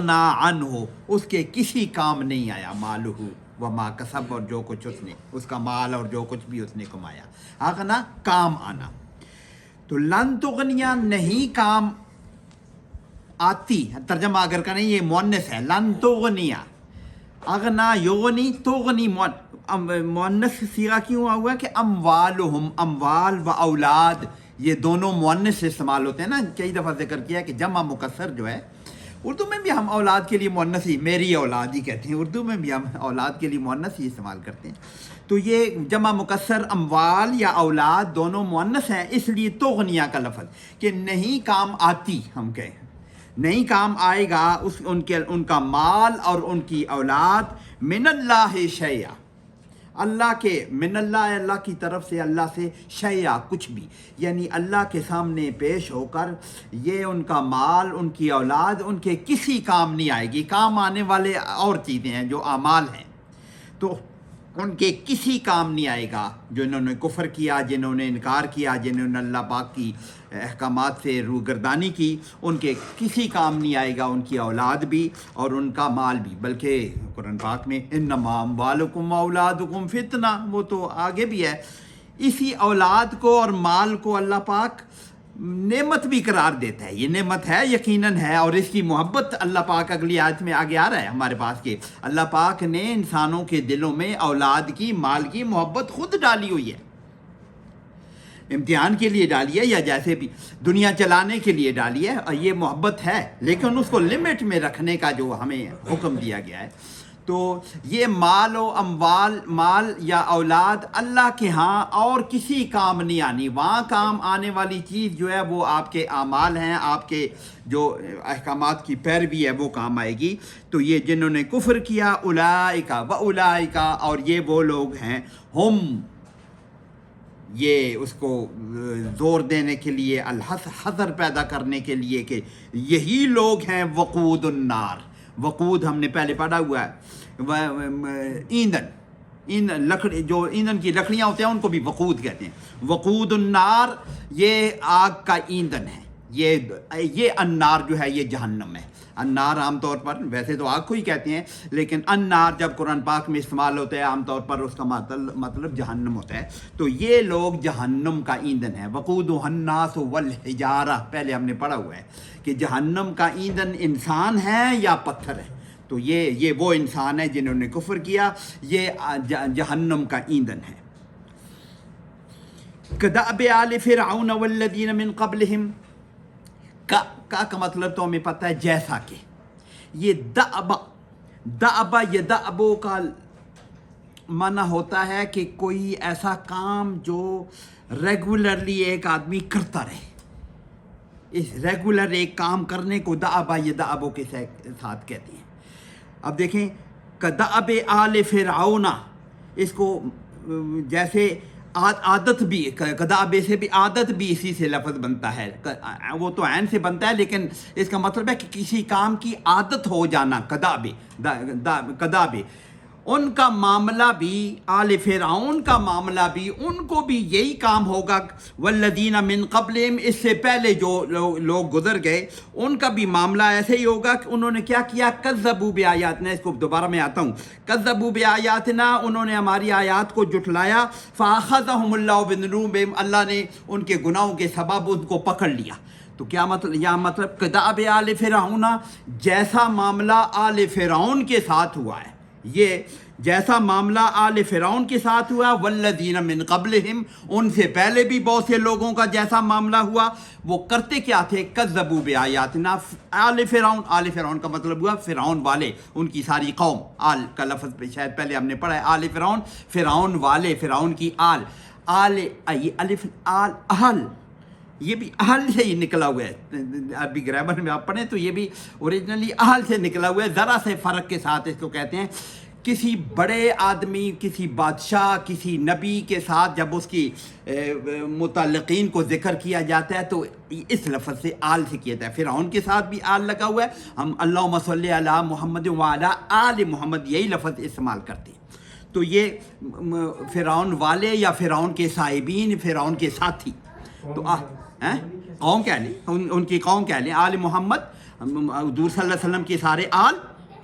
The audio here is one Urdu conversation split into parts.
نا عنہ، اس کے کسی کام نہیں آیا، مالہ وما کسب، اور جو کچھ اس نے، اس کا مال اور جو کچھ بھی اس نے کمایا، اغنا کام آنا۔ تو لن تغنیا نہیں کام آتی، ترجمہ اگر کریں یہ مؤنث ہے، لن تغنیا، اغنا یغنی تغنی، مؤنث صیغہ کیوں ہوا کہ اموالہم، اموال و اولاد یہ دونوں مؤنث استعمال ہوتے ہیں نا، کئی دفعہ ذکر کیا ہے کہ جمع مکسر جو ہے، اردو میں بھی ہم اولاد کے لیے مؤنث ہی، میری اولاد ہی کہتے ہیں، اردو میں بھی ہم اولاد کے لیے مؤنث ہی استعمال کرتے ہیں۔ تو یہ جمع مکسر اموال یا اولاد دونوں مؤنث ہیں، اس لیے تغنیہ کا لفظ کہ نہیں کام آتی، ہم کہیں نہیں کام آئے گا ان کا مال اور ان کی اولاد، من اللہ شیئا، اللہ کے، من اللہ اللہ کی طرف سے، اللہ سے، شیئا کچھ بھی، یعنی اللہ کے سامنے پیش ہو کر یہ ان کا مال، ان کی اولاد ان کے کسی کام نہیں آئے گی۔ کام آنے والے اور چیزیں ہیں جو اعمال ہیں، تو ان کے کسی کام نہیں آئے گا، جو انہوں نے کفر کیا، جنہوں نے انکار کیا، جنہوں نے اللہ پاک کی احکامات سے روگردانی کی، ان کے کسی کام نہیں آئے گا، ان کی اولاد بھی اور ان کا مال بھی۔ بلکہ قرآن پاک میں انما اموالکم واولادکم فتنہ، وہ تو آگے بھی ہے، اسی اولاد کو اور مال کو اللہ پاک نعمت بھی قرار دیتا ہے، یہ نعمت ہے، یقیناً ہے، اور اس کی محبت اللہ پاک اگلی آیت میں آگے آ رہا ہے ہمارے پاس کہ اللہ پاک نے انسانوں کے دلوں میں اولاد کی، مال کی محبت خود ڈالی ہوئی ہے، امتحان کے لیے ڈالی ہے یا جیسے بھی دنیا چلانے کے لیے ڈالی ہے، اور یہ محبت ہے، لیکن اس کو لمٹ میں رکھنے کا جو ہمیں حکم دیا گیا ہے۔ تو یہ مال و اموال، مال یا اولاد اللہ کے ہاں اور کسی کام نہیں آنی، وہاں کام آنے والی چیز جو ہے وہ آپ کے اعمال ہیں، آپ کے جو احکامات کی پیروی ہے وہ کام آئے گی۔ تو یہ جنہوں نے کفر کیا، اولئک و اولئک، اور یہ وہ لوگ ہیں، ہم، یہ اس کو زور دینے کے لیے، حذر پیدا کرنے کے لیے کہ یہی لوگ ہیں وقود النار، وقود ہم نے پہلے پڑھا ہوا ہے، ایندھن، لکڑی، جو ایندھن کی لکڑیاں ہوتے ہیں ان کو بھی وقود کہتے ہیں، وقود النار یہ آگ کا ایندھن ہے، یہ النار جو ہے یہ جہنم ہے۔ النار عام طور پر ویسے تو آگ کو ہی کہتے ہیں، لیکن النار جب قرآن پاک میں استعمال ہوتا ہے عام طور پر اس کا مطلب جہنم ہوتا ہے۔ تو یہ لوگ جہنم کا ایندھن ہے، وقودہ الناس والحجارہ، پہلے ہم نے پڑھا ہوا ہے کہ جہنم کا ایندھن انسان ہے یا پتھر ہے۔ تو یہ وہ انسان ہے جنہوں نے کفر کیا، یہ جہنم کا ایندھن ہے۔ کدأب آل فرعون والذین من قبلہم، کا مطلب تو ہمیں پتہ ہے جیسا کہ، یہ دعب یدعبو کا معنی ہوتا ہے کہ کوئی ایسا کام جو ریگولرلی ایک آدمی کرتا رہے، اس ریگولر ایک کام کرنے کو دعب یدعبو کے ساتھ کہتے ہیں۔ اب دیکھیں کدأب آل فرعون، اس کو جیسے عادت بھی، کدأب سے بھی عادت بھی اسی سے لفظ بنتا ہے، وہ تو عین سے بنتا ہے لیکن اس کا مطلب ہے کہ کسی کام کی عادت ہو جانا، کدأب، ان کا معاملہ بھی، آل فرعون کا معاملہ بھی، ان کو بھی یہی کام ہوگا، والذین من قبلہم، اس سے پہلے جو لوگ گزر گئے ان کا بھی معاملہ ایسے ہی ہوگا کہ انہوں نے کیا کیا، کذبوا بآیاتنا، اس کو دوبارہ میں آتا ہوں، کذبوا بآیاتنا، انہوں نے ہماری آیات کو جھٹلایا، فأخذہم اللہ بذنوبہم، اللہ نے ان کے گناہوں کے سبب ان کو پکڑ لیا۔ تو کیا مطلب، یا مطلب کدأب آل فرعون، جیسا معاملہ آل فرعون کے ساتھ ہوا ہے، یہ جیسا معاملہ آل فرعون کے ساتھ ہوا، والذین من قبلہم، ان سے پہلے بھی بہت سے لوگوں کا جیسا معاملہ ہوا، وہ کرتے کیا تھے، کذبوا بآیاتنا، آل فرعون کا مطلب ہوا فرعون والے، ان کی ساری قوم، آل کا لفظ شاید پہلے ہم نے پڑھا ہے، آل فرعون، فرعون والے، فرعون کی آل، الف آل، اہل، یہ بھی اہل سے ہی نکلا ہوا ہے، عربی گرامر میں آپ پڑھیں تو یہ بھی اوریجنلی اہل سے نکلا ہوا ہے، ذرا سے فرق کے ساتھ اس کو کہتے ہیں۔ کسی بڑے آدمی، کسی بادشاہ، کسی نبی کے ساتھ جب اس کی متعلقین کو ذکر کیا جاتا ہے تو اس لفظ سے آل سے کیا جاتا ہے۔ فرعون کے ساتھ بھی آل لگا ہوا ہے، ہم اللہم صلی علی محمد وعلی آل محمد یہی لفظ استعمال کرتے ہیں۔ تو یہ فرعون والے یا فرعون کے صاحبین، فرعون کے ساتھی، تو قوم کہہ لیں، ان کی قوم کہہ لیں، آل محمد حضور صلی اللہ علیہ وسلم کے سارے آل،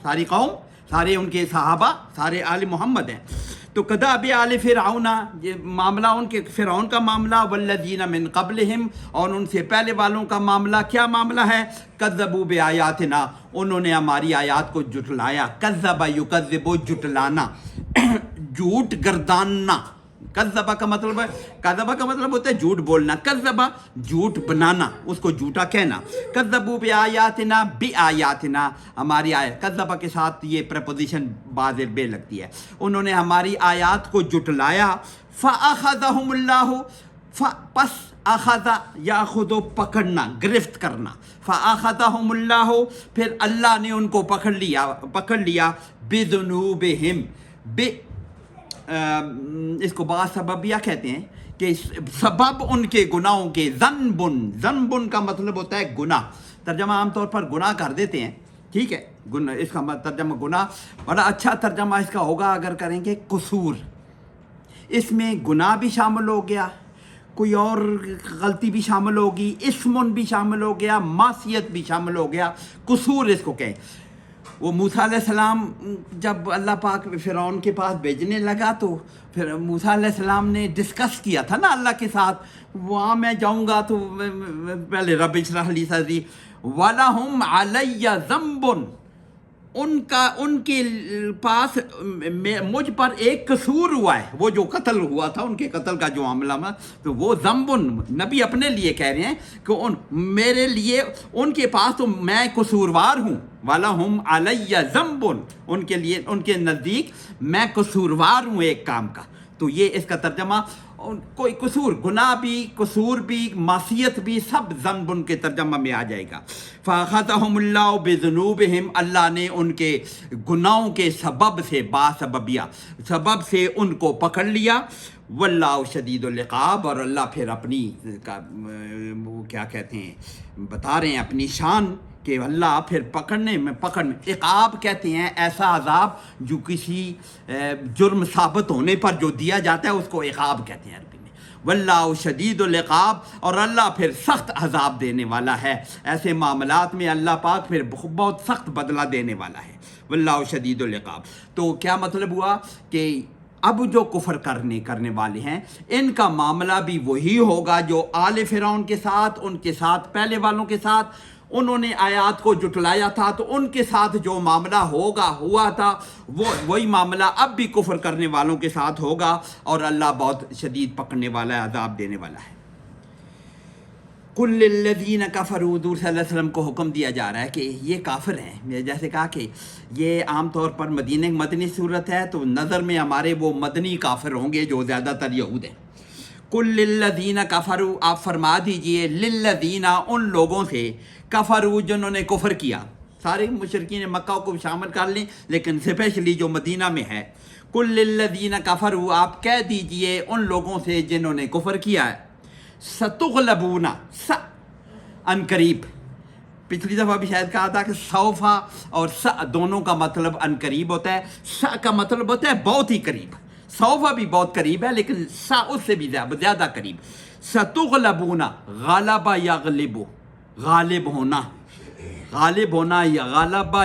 ساری قوم، سارے ان کے صحابہ، سارے آل محمد ہیں. تو کذاب آل فرعون، یہ معاملہ ان کے فرعون کا معاملہ، والذین من قبلہم، اور ان سے پہلے والوں کا معاملہ. کیا معاملہ ہے؟ کذبوا بآیاتنا، انہوں نے ہماری آیات کو جھٹلایا. کذب یکذب، جھٹلانا، جھوٹ گرداننا. کذبہ کا مطلب ہے، کذبہ کا مطلب ہوتا ہے جھوٹ بولنا، کذبہ جھوٹ بنانا، اس کو جھوٹا کہنا. کذبوا بآیاتنا، بآیاتنا ہماری آیت، کذبہ کے ساتھ یہ پریپوزیشن بعض بے لگتی ہے. انہوں نے ہماری آیات کو جھٹلایا. فأخذہم اللہ، پس اخذ یاخذ، پکڑنا، گرفت کرنا. فأخذہم اللہ، پھر اللہ نے ان کو پکڑ لیا. بذنوبہم، اس کو بعض سببیہ کہتے ہیں کہ سبب ان کے گناہوں کے. ذنبن کا مطلب ہوتا ہے گناہ. ترجمہ عام طور پر گناہ کر دیتے ہیں، ٹھیک ہے، اس کا ترجمہ گناہ. بڑا اچھا ترجمہ اس کا ہوگا اگر کریں گے قصور. اس میں گناہ بھی شامل ہو گیا، کوئی اور غلطی بھی شامل ہوگی، اسمن بھی شامل ہو گیا، معصیت بھی شامل ہو گیا. قصور اس کو کہیں. وہ موسیٰ علیہ السلام جب اللہ پاک فرعون کے پاس بھیجنے لگا تو پھر موسیٰ علیہ السلام نے ڈسکس کیا تھا نا اللہ کے ساتھ، وہاں میں جاؤں گا تو پہلے رب اشرح لی صدری وَلَهُمْ عَلَيَّ ذَنْبٌ، ان کے پاس مجھ پر ایک قصور ہوا ہے. وہ جو قتل ہوا تھا، ان کے قتل کا جو معاملہ میں، تو وہ ذنبن، نبی اپنے لیے کہہ رہے ہیں کہ میرے لیے، ان کے پاس تو میں قصوروار ہوں. وَلَهُمْ عَلَيَّ ذَنْبٌ، ان کے لیے، ان کے نزدیک میں قصوروار ہوں ایک کام کا. تو یہ اس کا ترجمہ، کوئی قصور، گناہ بھی، قصور بھی، معصیت بھی، سب ذنب کے ترجمہ میں آ جائے گا. فَأَخَذَهُمُ اللَّهُ بِذُنُوبِهِمْ، اللہ نے ان کے گناہوں کے سبب سے، باسببیہ سبب سے ان کو پکڑ لیا. واللہ شدید العقاب، اور اللہ پھر اپنی وہ کیا کہتے ہیں، بتا رہے ہیں اپنی شان کہ اللہ پھر پکڑنے میں عقاب کہتے ہیں ایسا عذاب جو کسی جرم ثابت ہونے پر جو دیا جاتا ہے، اس کو عقاب کہتے ہیں عربی میں. واللہ شدید العقاب، اور اللہ پھر سخت عذاب دینے والا ہے. ایسے معاملات میں اللہ پاک پھر بہت سخت بدلہ دینے والا ہے. واللہ شدید العقاب. تو کیا مطلب ہوا کہ اب جو کفر کرنے والے ہیں، ان کا معاملہ بھی وہی ہوگا جو آل فرعون کے ساتھ، ان کے ساتھ پہلے والوں کے ساتھ انہوں نے آیات کو جھٹلایا تھا. تو ان کے ساتھ جو معاملہ ہوا تھا، وہی معاملہ اب بھی کفر کرنے والوں کے ساتھ ہوگا. اور اللہ بہت شدید پکڑنے والا ہے، عذاب دینے والا ہے. قُلْ لِلَّذِينَ كَفَرُوا، حضور صلی اللہ علیہ وسلم کو حکم دیا جا رہا ہے کہ یہ کافر ہیں. جیسے کہا کہ یہ عام طور پر مدنی صورت ہے، تو نظر میں ہمارے وہ مدنی کافر ہوں گے جو زیادہ تر یہود ہیں. قُلْ لِلَّذِينَ كَفَرُوا، آپ فرما دیجئے، لِلَّذِينَ، ان لوگوں سے، کفروا جنہوں نے کفر کیا. سارے مشرکین مکہ کو شامل کر لیں، لیکن اسپیشلی جو مدینہ میں ہے. قُلْ لِلَّذِينَ كَفَرُوا، آپ کہہ دیجئے ان لوگوں سے جنہوں نے کفر کیا ہے. سَتُغْلَبُونَ، ان قریب، پچھلی دفعہ بھی شاید کہا تھا کہ سوفا اور دونوں کا مطلب ان قریب ہوتا ہے. کا مطلب ہوتا ہے بہت ہی قریب. سوفا بھی بہت قریب ہے، لیکن اس سے بھی زیادہ قریب. سَتُغْلَبُونَ، غَلَبَ یغلب، غالب ہونا، یا غالب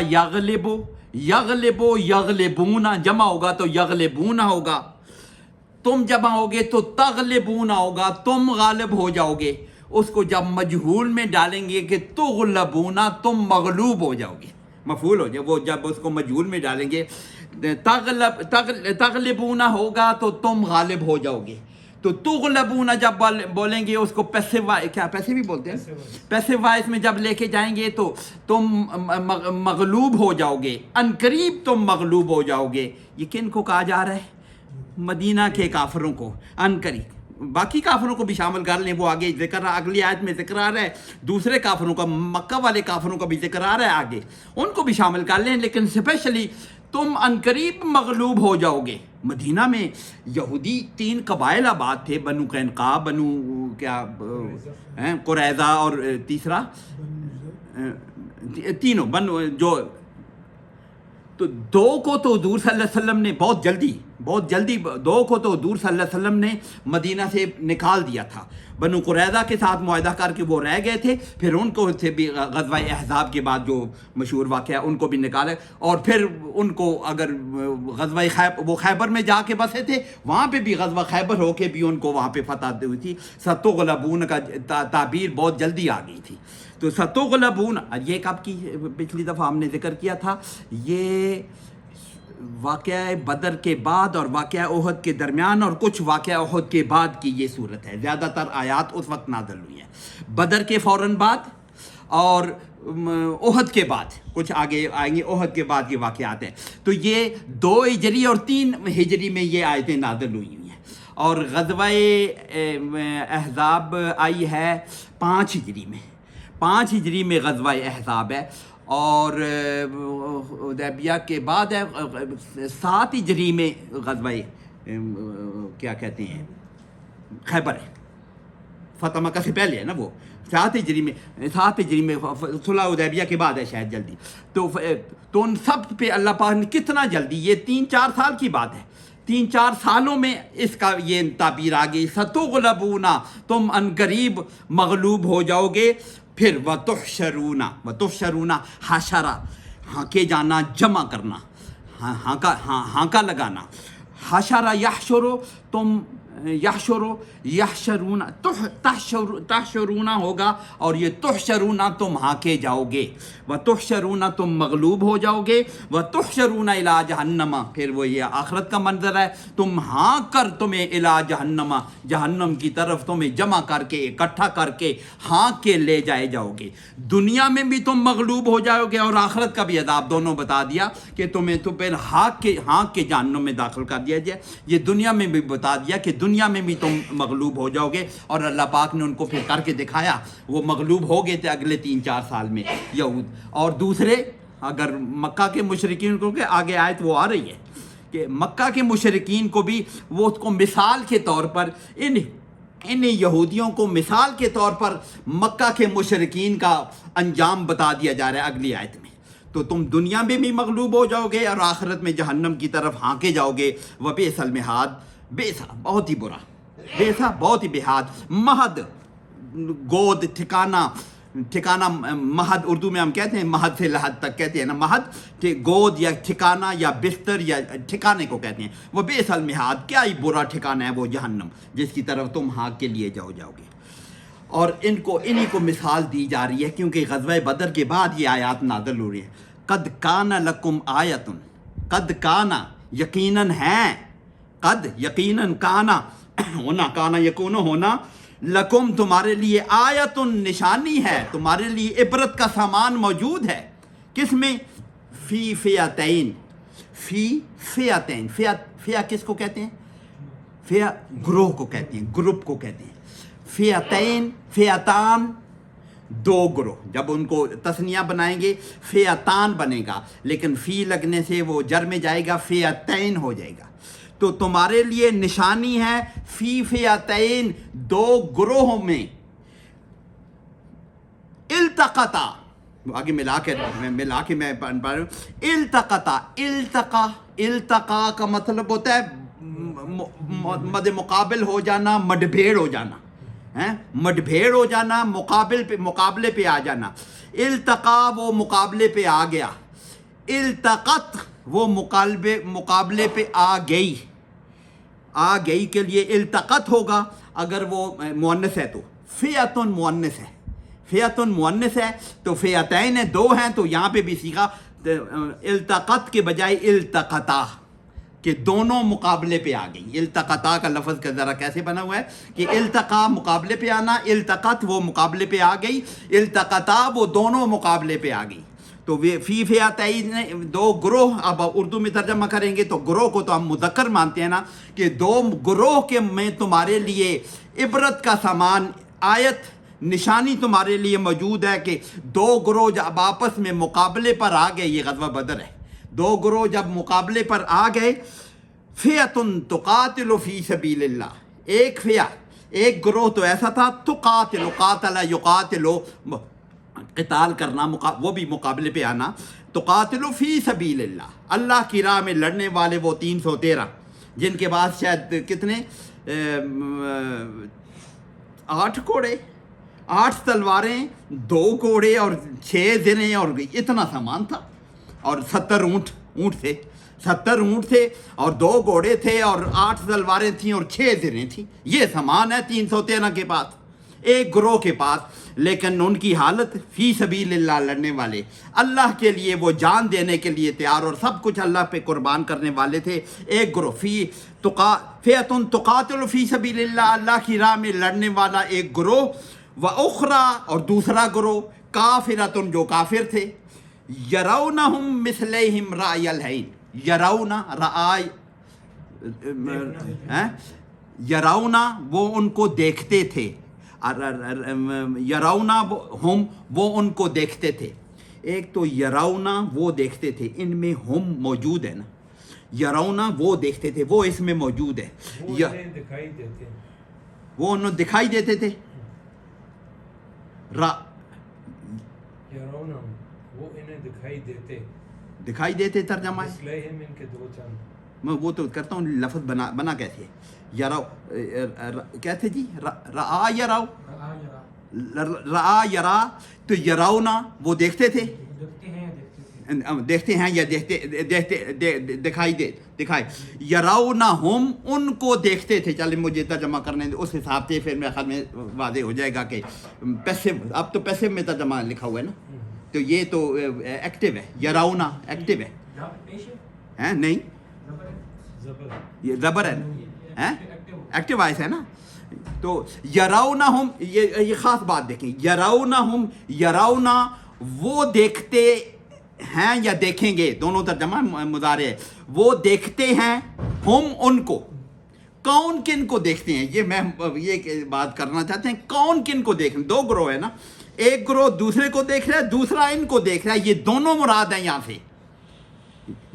یغلبون، جمع ہوگا تو یغلبون ہوگا. تم جمع ہوگے تو تغلبون ہوگا، تم غالب ہو جاؤ گے. اس کو جب مجہول میں ڈالیں گے کہ تغلبون، تم مغلوب ہو جاؤ گے، مفعول ہو جائے. وہ جب اس کو مجہول میں ڈالیں گے، تغلبون ہوگا تو تم غالب ہو جاؤ گے. تو تغلبون جب بولیں گے، اس کو پیسو، کیا پیسے بھی بولتے ہیں، پیسو وائس میں جب لے کے جائیں گے تو تم مغلوب ہو جاؤ گے. ان قریب تم مغلوب ہو جاؤ گے. یہ کن کو کہا جا رہا ہے؟ مدینہ کے کافروں کو. ان قریب باقی کافروں کو بھی شامل کر لیں، وہ آگے ذکر، اگلی آیت میں ذکر آ رہا ہے. دوسرے کافروں کا، مکہ والے کافروں کا بھی ذکر آ رہا ہے آگے، ان کو بھی شامل کر لیں. لیکن اسپیشلی تم ان قریب مغلوب ہو جاؤ گے. مدینہ میں یہودی 3 قبائل آباد تھے، بنو قینقاع، بنو قریظہ، اور تیسرا تینوں بنو، جو تو 2 کو تو حضور صلی اللہ علیہ وسلم نے بہت جلدی بہت جلدی 2 کو تو حضور صلی اللہ علیہ وسلم نے مدینہ سے نکال دیا تھا، بنو قریظہ کے ساتھ معاہدہ کر کے وہ رہ گئے تھے، پھر ان کو سے بھی غزوہ احزاب کے بعد جو مشہور واقعہ ان کو بھی نکالے، اور پھر ان کو اگر غزوہ وہ خیبر میں جا کے بسے تھے، وہاں پہ بھی غزوہ خیبر ہو کے بھی ان کو وہاں پہ فتح ہوئی تھی۔ ستغلبون کا تعبیر بہت جلدی آ گئی تھی۔ تو ستغلبون یہ کب کی پچھلی دفعہ ہم نے ذکر کیا تھا، یہ واقعہ بدر کے بعد اور واقعہ احد کے درمیان اور کچھ واقعہ احد کے بعد کی یہ صورت ہے۔ زیادہ تر آیات اس وقت نازل ہوئی ہیں، بدر کے فوراً بعد اور احد کے بعد، کچھ آگے آئیں گے احد کے بعد یہ واقعات ہیں۔ تو یہ 2 ہجری اور 3 ہجری میں یہ آیتیں نازل ہوئی ہیں، اور غزوہ احزاب آئی ہے 5 ہجری میں، 5 ہجری میں غزوہ احزاب ہے، اور حدیبیہ کے بعد ہے 7 ہجری میں غزوہ کیا کہتے ہیں خیبر ہے، فتح مکہ سے پہلے ہے نا وہ، 7 ہجری میں صلح حدیبیہ کے بعد ہے شاید جلدی۔ تو ان سب پہ اللہ پاک نے کتنا جلدی، یہ 3-4 سال کی بات ہے، 3-4 سالوں میں اس کا یہ تعبیر آ گئی، ستغلبون، تم ان قریب مغلوب ہو جاؤ گے، پھر وتحشرون حشرہ، ہانکے جانا، جمع کرنا، ہانکا لگانا، حشرہ یحشرو، تم یحشرون، تحشرون ہوگا، اور یہ تحشرون تم ہانکے جاؤ گے، وتحشرون تم مغلوب ہو جاؤ گے، وتحشرون الی جہنم، پھر وہ یہ آخرت کا منظر ہے، تم ہانک کر تمہیں الی جہنم، جہنم کی طرف تمہیں جمع کر کے اکٹھا کر کے ہانک کے لے جائے جاؤ گے۔ دنیا میں بھی تم مغلوب ہو جاؤ گے اور آخرت کا بھی عذاب دونوں بتا دیا کہ تمہیں تو پھر ہانک کے جہنم میں داخل کر دیا جائے، یہ دنیا میں بھی بتا دیا کہ دنیا میں بھی تم مغلوب ہو جاؤ گے، اور اللہ پاک نے ان کو پھر کر کے دکھایا، وہ مغلوب ہو گئے تھے اگلے 3-4 سال میں یہود۔ اور دوسرے اگر مکہ کے مشرکین کو، کہ آگے آیت وہ آ رہی ہے کہ مکہ کے مشرکین کو بھی وہ اس کو مثال کے طور پر ان یہودیوں کو مثال کے طور پر مکہ کے مشرکین کا انجام بتا دیا جا رہا ہے اگلی آیت میں۔ تو تم دنیا میں بھی مغلوب ہو جاؤ گے اور آخرت میں جہنم کی طرف ہانکے جاؤ گے، وبئس المہاد، بیسا بہت ہی برا، بیسا بہت ہی بےحاد، مہد گود ٹھکانہ مہد اردو میں ہم کہتے ہیں، مہد سے لحد تک کہتے ہیں نا، مہد گود یا ٹھکانہ یا بستر یا ٹھکانے کو کہتے ہیں، وہ بیس المہاد، کیا ہی برا ٹھکانہ ہے وہ جہنم جس کی طرف تم ہانک کے لیے جاؤ گے۔ اور انہی کو مثال دی جا رہی ہے کیونکہ غزوہ بدر کے بعد یہ آیات نازل ہو رہی ہیں۔ قد کان لکم آیۃ، قد کانا یقیناً ہے، قد یقیناً کانا ہونا، کانا یکون ہونا، لکم تمہارے لیے آیت نشانی ہے، تمہارے لیے عبرت کا سامان موجود ہے، کس میں؟ فی فیاتین، فی فیاتین، فیا کس کو کہتے ہیں؟ فیا گروہ کو کہتے ہیں، گروپ کو کہتے ہیں۔ فیاتین، فیاتان 2 گروہ، جب ان کو تثنیہ بنائیں گے فیاتان بنے گا، لیکن فی لگنے سے وہ جر میں جائے گا، فیاتین ہو جائے گا۔ تو تمہارے لیے نشانی ہے فی فیاتین، 2 گروہوں میں، التقطا، آگے ملا کے میں پڑھ رہا ہوں، التقطا، التقا کا مطلب ہوتا ہے مد مقابل ہو جانا، مڈبھیڑ ہو جانا، مڈبھیڑ ہو جانا، مقابلے پہ آ جانا۔ التقا وہ مقابلے پہ آ گیا، التقط وہ مقابلے پہ آ گئی کے لیے التقط ہوگا اگر وہ مؤنث ہے تو، فیاتن مؤنث ہے، فیاتن مؤنث ہے تو فیاتین 2 ہیں، تو یہاں پہ بھی سیکھا التقط کے بجائے التقطا، کہ دونوں مقابلے پہ آ گئی۔ التقطا کا لفظ کا ذرا کیسے بنا ہوا ہے کہ التقا مقابلے پہ آنا، التقط وہ مقابلے پہ آ گئی، التقطا وہ دونوں مقابلے پہ آ گئی۔ تو فی فیاتین 2 گروہ، اب اردو میں ترجمہ کریں گے تو گروہ کو تو ہم مذکر مانتے ہیں نا، کہ 2 گروہ کے میں تمہارے لیے عبرت کا سامان، آیت نشانی تمہارے لیے موجود ہے کہ 2 گروہ جب آپس میں مقابلے پر آ گئے، یہ غزوہ بدر ہے، 2 گروہ جب مقابلے پر آ گئے، فیاتن تقاتل فی سبیل اللہ، ایک گروہ تو ایسا تھا، تقاتل، قاتل یقاتل، قتال کرنا، وہ بھی مقابلے پہ آنا، تقاتل فی سبیل اللہ، اللہ کی راہ میں لڑنے والے وہ 313، جن کے پاس شاید کتنے 8 گھوڑے 8 تلواریں 2 گھوڑے اور 6 زریں اور اتنا سامان تھا، اور 70 اونٹ تھے، 70 اونٹ تھے اور 2 گھوڑے تھے اور 8 تلواریں تھیں اور 6 زریں تھیں. یہ سامان ہے 313 کے پاس، ایک گروہ کے پاس. لیکن ان کی حالت فی سبیل اللہ، لڑنے والے اللہ کے لیے، وہ جان دینے کے لیے تیار اور سب کچھ اللہ پہ قربان کرنے والے تھے. ایک گروہ فئۃ تقاتل فی سبیل اللہ، اللہ کی راہ میں لڑنے والا ایک گروہ، واخری اور دوسرا گروہ کافرۃ جو کافر تھے. یرونہم مثلیہم رأی العین، یرونا وہ ان کو دیکھتے تھے، یرونا ہم وہ ان کو دیکھتے تھے. ایک تو یرونا وہ دیکھتے تھے، ان میں ہم موجود ہے نا، یرونا وہ دیکھتے تھے، وہ اس میں موجود ہے. وہ انہوں دکھائی دیتے تھے، یرونا وہ انہیں دکھائی دیتے. ترجمہ میں وہ تو کرتا ہوں، لفظ بنا کیسے کہتے جی، رآ یرا، تو یرونا وہ دیکھتے تھے، دیکھتے ہیں یا دکھائی. یرونا ہم ان کو دیکھتے تھے. چلے مجھے ترجمہ کرنے دیں اس حساب سے، پھر میرے خیال میں واضح ہو جائے گا کہ پیسو، اب تو پیسو میں ترجمہ لکھا ہوا ہے نا، تو یہ تو ایکٹیو ہے. یرونا ایکٹیو ہے نہیں، یہ ربر ہے، ایکٹیو وائس ہے نا. تو یرونہم، یہ خاص بات دیکھیں، یرونہم، یرونا وہ دیکھتے ہیں یا دیکھیں گے، دونوں ترجمہ مضارع ہے. وہ دیکھتے ہیں ہم ان کو. کون کن کو دیکھتے ہیں، یہ میں یہ بات کرنا چاہتے ہیں، کون کن کو دیکھ. 2 گروہ ہے نا، ایک گروہ دوسرے کو دیکھ رہا ہے، دوسرا ان کو دیکھ رہا ہے. یہ دونوں مراد ہیں یہاں سے.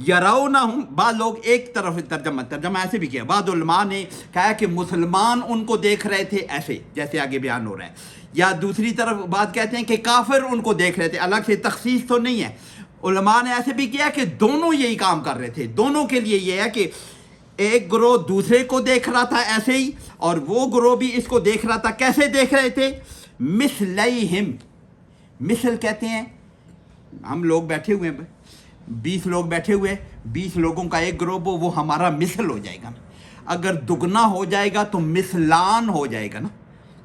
یرونہم، بعض لوگ ایک طرف ترجمہ ایسے بھی کیا، بعض علماء نے کہا کہ مسلمان ان کو دیکھ رہے تھے ایسے جیسے آگے بیان ہو رہا ہے، یا دوسری طرف بات کہتے ہیں کہ کافر ان کو دیکھ رہے تھے. الگ سے تخصیص تو نہیں ہے. علماء نے ایسے بھی کیا کہ دونوں یہی کام کر رہے تھے. دونوں کے لیے یہ ہے کہ ایک گروہ دوسرے کو دیکھ رہا تھا ایسے ہی، اور وہ گروہ بھی اس کو دیکھ رہا تھا. کیسے دیکھ رہے تھے؟ مثلیہم، مثل کہتے ہیں، ہم لوگ بیٹھے ہوئے ہیں، 20 لوگ بیٹھے ہوئے، 20 لوگوں کا ایک گروہ وہ ہمارا مثل ہو جائے گا نا. اگر دگنا ہو جائے گا تو مثلان ہو جائے گا نا.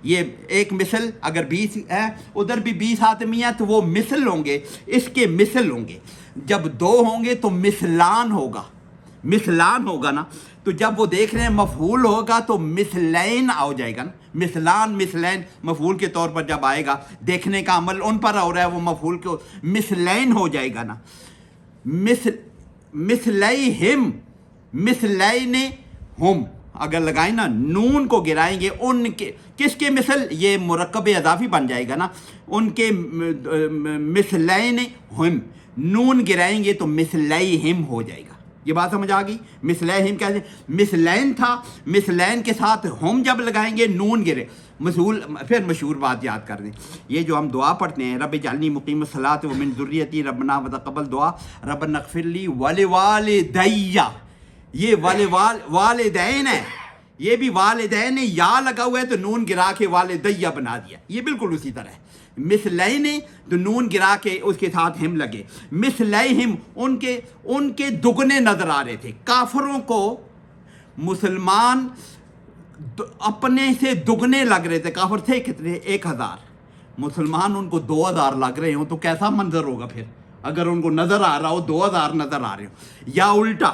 یہ ایک مثل اگر 20 ہے، ادھر بھی 20 آدمی ہیں تو وہ مثل ہوں گے، اس کے مثل ہوں گے. جب 2 ہوں گے تو مثلان ہوگا نا. تو جب وہ دیکھ رہے ہیں مفعول ہوگا تو مثلین ہو جائے گا نا. مثلین مفعول کے طور پر جب آئے گا، دیکھنے کا عمل ان پر ہو رہا ہے، وہ مفعول کو مثلین ہو جائے گا نا. مثلیہم، مثلین ہم اگر لگائیں نا، نون کو گرائیں گے، ان کے کس کے مثل، یہ مرکب اضافی بن جائے گا نا، ان کے مثلین ہم، نون گرائیں گے تو مثلیہم ہو جائے گا. یہ بات سمجھ آ گئی؟ مثلیہم کیسے، مثلین تھا، مثلین کے ساتھ ہم جب لگائیں گے نون گرے مسئول. پھر مشہور بات یاد کر دیں، یہ جو ہم دعا پڑھتے ہیں، رب اجعلنی مقیم الصلاۃ ومن ذریتی ربنا وتقبل دعا، ربنا اغفر لی ولوالدی، یہ والدین ہے، یہ بھی والدین ہے، یا لگا ہوا ہے تو نون گرا کے والدیہ بنا دیا. یہ بالکل اسی طرح ہے. مثلین تو نون گرا کے اس کے ساتھ ہم لگے. مثلیہم، ان کے دگنے نظر آ رہے تھے. کافروں کو مسلمان اپنے سے دگنے لگ رہے تھے. کافر تھے کتنے؟ 1000. مسلمان ان کو 2000 لگ رہے ہوں تو کیسا منظر ہوگا پھر، اگر ان کو نظر آ رہا ہو 2000 نظر آ رہے ہوں. یا الٹا،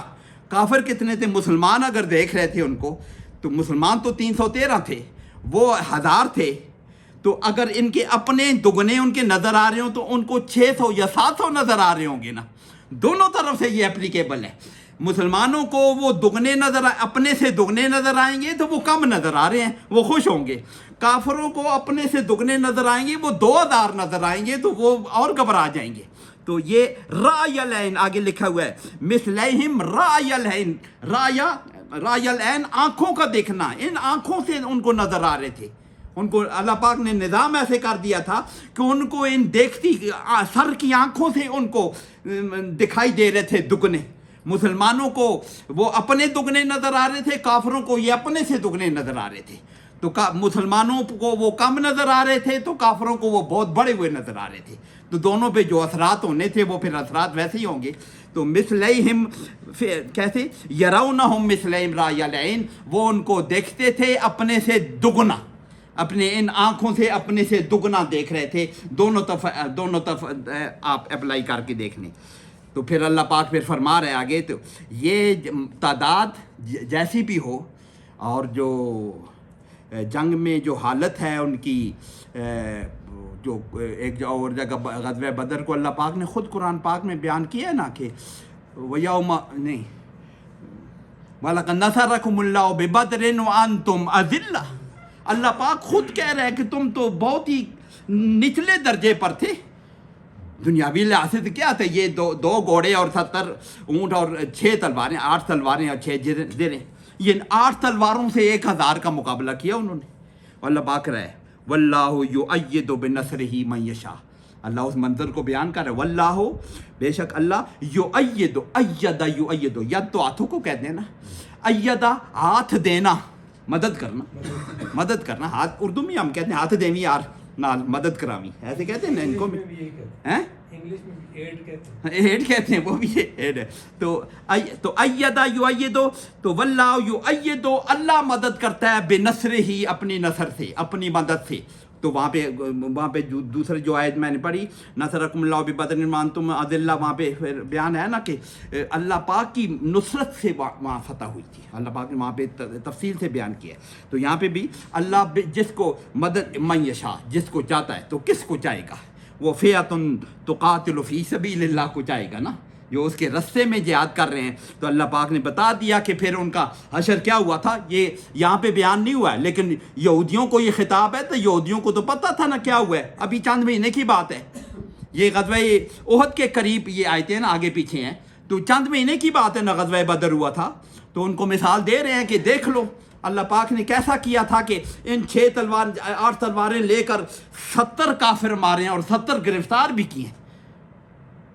کافر کتنے تھے؟ مسلمان اگر دیکھ رہے تھے ان کو، تو مسلمان تو 313 تھے، وہ 1000 تھے. تو اگر ان کے اپنے دگنے ان کے نظر آ رہے ہوں تو ان کو 600 یا 700 نظر آ رہے ہوں گے نا. دونوں طرف سے یہ اپلیکیبل ہے. مسلمانوں کو وہ دگنے اپنے سے دگنے نظر آئیں گے تو وہ کم نظر آ رہے ہیں، وہ خوش ہوں گے. کافروں کو اپنے سے دگنے نظر آئیں گے، وہ 2000 نظر آئیں گے تو وہ اور گھبرا جائیں گے. تو یہ رأی العین آگے لکھا ہوا ہے، مثلیہم رأی العین، رأی العین آنکھوں کا دیکھنا. ان آنکھوں سے ان کو نظر آ رہے تھے. ان کو اللہ پاک نے نظام ایسے کر دیا تھا کہ ان کو ان دیکھتی سر کی آنکھوں سے ان کو دکھائی دے رہے تھے دگنے. مسلمانوں کو وہ اپنے دگنے نظر آ رہے تھے، کافروں کو یہ اپنے سے دگنے نظر آ رہے تھے. تو مسلمانوں کو وہ کم نظر آ رہے تھے تو کافروں کو وہ بہت بڑے ہوئے نظر آ رہے تھے. تو دونوں پہ جو اثرات ہونے تھے وہ پھر اثرات ویسے ہی ہوں گے. تو مثلیہم کیسے یرونہم مثلیہم رأی العین، وہ ان کو دیکھتے تھے اپنے سے دگنا، اپنے ان آنکھوں سے اپنے سے دگنا دیکھ رہے تھے. دونوں طرف آپ اپلائی کر کے دیکھ لیں. تو پھر اللہ پاک پھر فرما رہے آگے، تو یہ تعداد جیسی بھی ہو، اور جو جنگ میں جو حالت ہے ان کی، جو ایک اور جگہ غزوہ بدر کو اللہ پاک نے خود قرآن پاک میں بیان کیا ہے نا کہ وَيَوْمَ نہیں وَلَقَدْ نَصَرَكُمُ اللَّهُ بِبَدْرٍ وَأَنْتُمْ أَذِلَّةٌ. اللہ پاک خود کہہ رہے ہیں کہ تم تو بہت ہی نچلے درجے پر تھے. دنیاوی لحاظ سے کیا تھے؟ یہ دو گھوڑے اور 70 اونٹ اور 6 تلواریں، 8 تلواریں اور 6 زریں. یہ 8 تلواروں سے 1000 کا مقابلہ کیا انہوں نے. اللہ پاک رہے واللہ یؤید بنصرہ من یشاء. اللہ اس منظر کو بیان کر رہے واللہ، بے شک اللہ، یؤید، ایدہ یؤید، ید تو ہاتھوں کو کہتے ہیں نا، ایدہ ہاتھ دینا، مدد کرنا. ہاتھ اردو میں ہم کہتے ہیں ہاتھ دیوی یار نال مدد کراوی، ایسے کہتے ہیں نا ان کو بھی، انگلش میں ایڈ کہتے ہیں، وہ بھی ایڈ ہے. تو ایدہ یؤیدو، تو واللہ یؤیدو، اللہ مدد کرتا ہے بنصرہ ہی، اپنی نصر سے، اپنی مدد سے. تو وہاں پہ دوسرے جو آیت میں نے پڑھی، نصرکم اللہ ببدر وانتم اذلہ، وہاں پہ پھر بیان ہے نا کہ اللہ پاک کی نصرت سے وہاں فتح ہوئی تھی. اللہ پاک نے وہاں پہ تفصیل سے بیان کیا ہے. تو یہاں پہ بھی اللہ جس کو مدد من یشاء، جس کو چاہتا ہے، تو کس کو چاہے گا؟ وہ فئۃ تقاتل فی سبیل اللہ کو چاہے گا نا، جو اس کے رستے میں جہاد کر رہے ہیں. تو اللہ پاک نے بتا دیا کہ پھر ان کا حشر کیا ہوا تھا. یہ یہاں پہ بیان نہیں ہوا ہے، لیکن یہودیوں کو یہ خطاب ہے، تو یہودیوں کو تو پتہ تھا نا کیا ہوا ہے. ابھی چند مہینے کی بات ہے، یہ غزوہ احد کے قریب یہ آیتیں نا آگے پیچھے ہیں. تو چند مہینے کی بات ہے نا، غزوہ بدر ہوا تھا. تو ان کو مثال دے رہے ہیں کہ دیکھ لو اللہ پاک نے کیسا کیا تھا کہ ان 8 تلواریں لے کر 70 کافر مارے ہیں اور 70 گرفتار بھی کیے ہیں.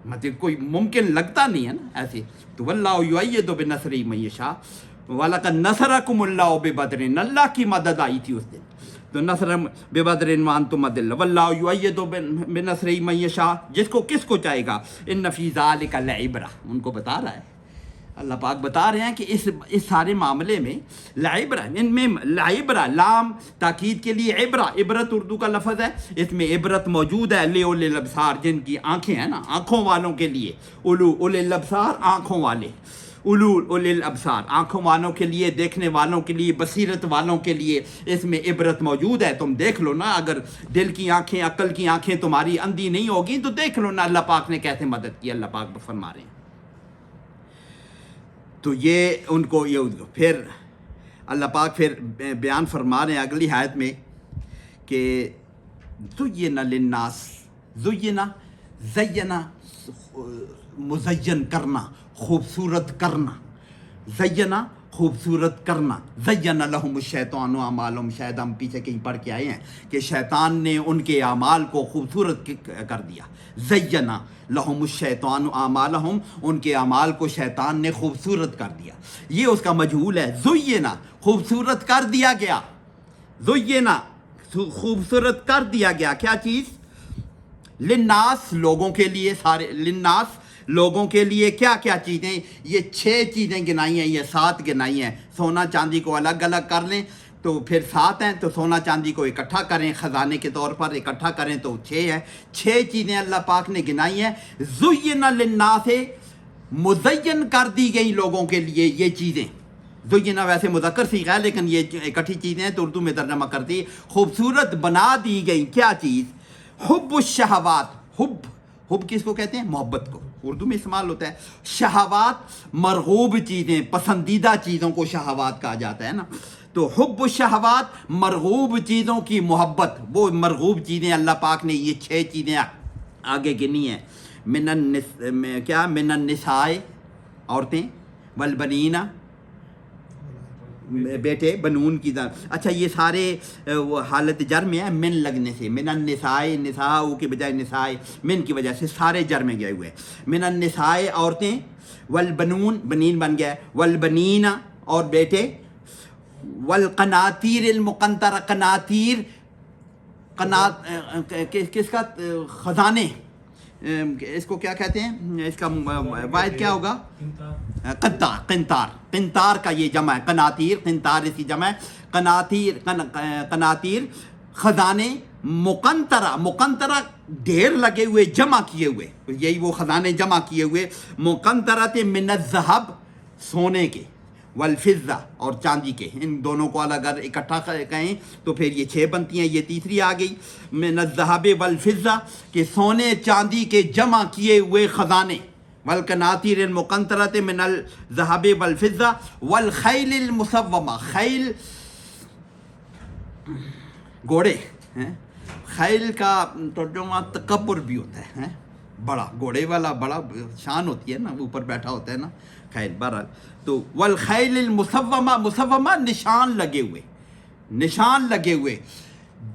مطلب کوئی ممکن لگتا نہیں ہے نا ایسے. تو واللہ یؤید بنصرہ من یشاء وَلَقَدْ نَصَرَكُمُ اللَّهُ بِبَدْرٍ، اللہ کی مدد آئی تھی اس دن. تو نصر ببدر وانتم اذلہ واللہ یؤید بنصرہ من یشاء، جس کو کس کو چاہے گا. ان فی ذلک لعبرہ، ان کو بتا رہا ہے اللہ پاک، بتا رہے ہیں کہ اس سارے معاملے میں لعبرہ، ان میں لعبرہ، لام تاکید کے لیے عبرہ، عبرت اردو کا لفظ ہے، اس میں عبرت موجود ہے. لِأُولِي الْأَبْصَارِ، جن کی آنکھیں ہیں نا، آنکھوں والوں کے لیے. اولو الابصار، آنکھوں والے. اولی الابصار، آنکھوں والوں کے لیے، دیکھنے والوں کے لیے، بصیرت والوں کے لیے اس میں عبرت موجود ہے. تم دیکھ لو نا، اگر دل کی آنکھیں، عقل کی آنکھیں تمہاری اندھی نہیں ہوگی تو دیکھ لو نا اللہ پاک نے کیسے مدد کی. اللہ پاک فرما رہے ہیں. تو یہ ان کو یہ پھر اللہ پاک پھر بیان فرما رہے ہیں اگلی آیت میں کہ زینا للناس، زینا مزین کرنا، خوبصورت کرنا، زینا خوبصورت کرنا. زینا لہم الشیطان اعمالہم، شاید ہم پیچھے کہیں پڑھ کے آئے ہیں کہ شیطان نے ان کے اعمال کو خوبصورت کر دیا. زینا لہم الشیطان اعمالہم، ان کے اعمال کو شیطان نے خوبصورت کر دیا. یہ اس کا مجہول ہے. زینا خوبصورت کر دیا گیا، زینا خوبصورت کر دیا گیا. کیا چیز؟ للناس، لوگوں کے لیے، سارے للناس لوگوں کے لیے. کیا کیا چیزیں؟ یہ 6 چیزیں گنائی ہیں، یہ 7 گنائی ہیں. سونا چاندی کو الگ الگ کر لیں تو پھر 7 ہیں. تو سونا چاندی کو اکٹھا کریں، خزانے کے طور پر اکٹھا کریں تو 6 ہیں. 6 چیزیں اللہ پاک نے گنائی ہیں. زینا للناس، مزین کر دی گئی لوگوں کے لیے یہ چیزیں. زینا ویسے مذکر صیغہ ہے لیکن یہ اکٹھی چیزیں ہیں تو اردو میں ترجمہ کر دی. خوبصورت بنا دی گئی. کیا چیز؟ حب الشہوات. حب کس کو کہتے ہیں؟ محبت کو اردو میں استعمال ہوتا ہے. شہوات مرغوب چیزیں، پسندیدہ چیزوں کو شہوات کہا جاتا ہے نا. تو حب الشہوات، مرغوب چیزوں کی محبت. وہ مرغوب چیزیں اللہ پاک نے یہ 6 چیزیں آگے گنی ہیں. من النساء، عورتیں، والبنین، بیٹے، بنون کی طرح. اچھا یہ سارے حالت جر میں ہے من لگنے سے. من النساء، نساء کے بجائے نساء، من کی وجہ سے سارے جر میں گئے ہوئے. من النساء، عورتیں، والبنون بنین بن گیا ہے، والبنین اور بیٹے، والقناطیر المقنطرہ قناطیر کس کا خزانے، اس کو کیا کہتے ہیں، اس کا واحد کیا ہوگا، قنطار، قنطار کا یہ جمع ہے، قناطیر، قنطار اس کی جمع ہے، قناطیر خزانے، مقنطرہ ڈھیر لگے ہوئے، جمع کیے ہوئے، یہی وہ خزانے جمع کیے ہوئے، مقنطرۃ من الذہب سونے کے، والفضہ اور چاندی کے، ان دونوں کو اگر اکٹھا کہیں تو پھر یہ 6 بنتی ہیں، یہ تیسری آ گئی، من الذہب والفضہ کہ سونے چاندی کے جمع کیے ہوئے خزانے، والقناطیر المقنطرۃ من الذہب والفضہ، والخیل المسومہ، خیل گھوڑے ہیں، خیل کا ترجمہ تکبر بھی ہوتا ہے، بڑا گھوڑے والا بڑا شان ہوتی ہے نا، اوپر بیٹھا ہوتا ہے نا خیل، بہرحال تو والخیل المسومہ، مسومہ نشان لگے ہوئے، نشان لگے ہوئے،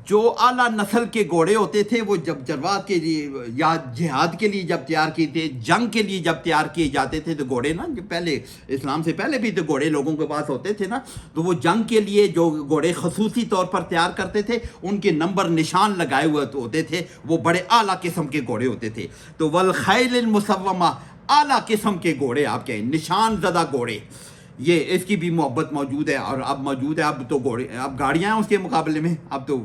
جو اعلیٰ نسل کے گھوڑے ہوتے تھے وہ جب جروات کے لیے یا جہاد کے لیے جب تیار کیے تھے، جنگ کے لیے جب تیار کیے جاتے تھے تو گھوڑے نا، جو پہلے اسلام سے پہلے بھی تو گھوڑے لوگوں کے پاس ہوتے تھے نا، تو وہ جنگ کے لیے جو گھوڑے خصوصی طور پر تیار کرتے تھے ان کے نمبر نشان لگائے ہوئے ہوتے تھے، وہ بڑے اعلیٰ قسم کے گھوڑے ہوتے تھے، تو والخیل المسومہ اعلیٰ قسم کے گھوڑے، آپ کہیں نشان زدہ گھوڑے، یہ اس کی بھی محبت موجود ہے، اور اب موجود ہے، اب تو گھوڑے، اب گاڑیاں ہیں اس کے مقابلے میں، اب تو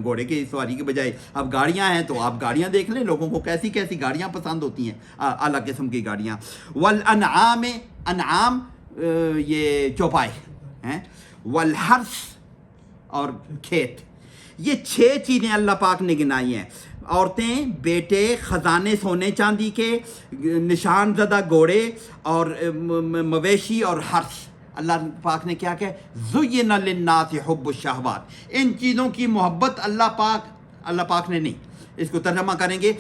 گھوڑے کی سواری کے بجائے اب گاڑیاں ہیں، تو آپ گاڑیاں دیکھ لیں، لوگوں کو کیسی کیسی گاڑیاں پسند ہوتی ہیں، اعلیٰ قسم کی گاڑیاں، والانعام، انعام یہ چوپائے ہیں، والحرث اور کھیت، یہ 6 چیزیں اللہ پاک نے گنائی ہیں، عورتیں، بیٹے، خزانے سونے چاندی کے، نشان زدہ گھوڑے اور مویشی اور حرث، اللہ پاک نے کیا کہ زین للناس حب الشہوات، ان چیزوں کی محبت اللہ پاک نے نہیں، اس کو ترجمہ کریں گے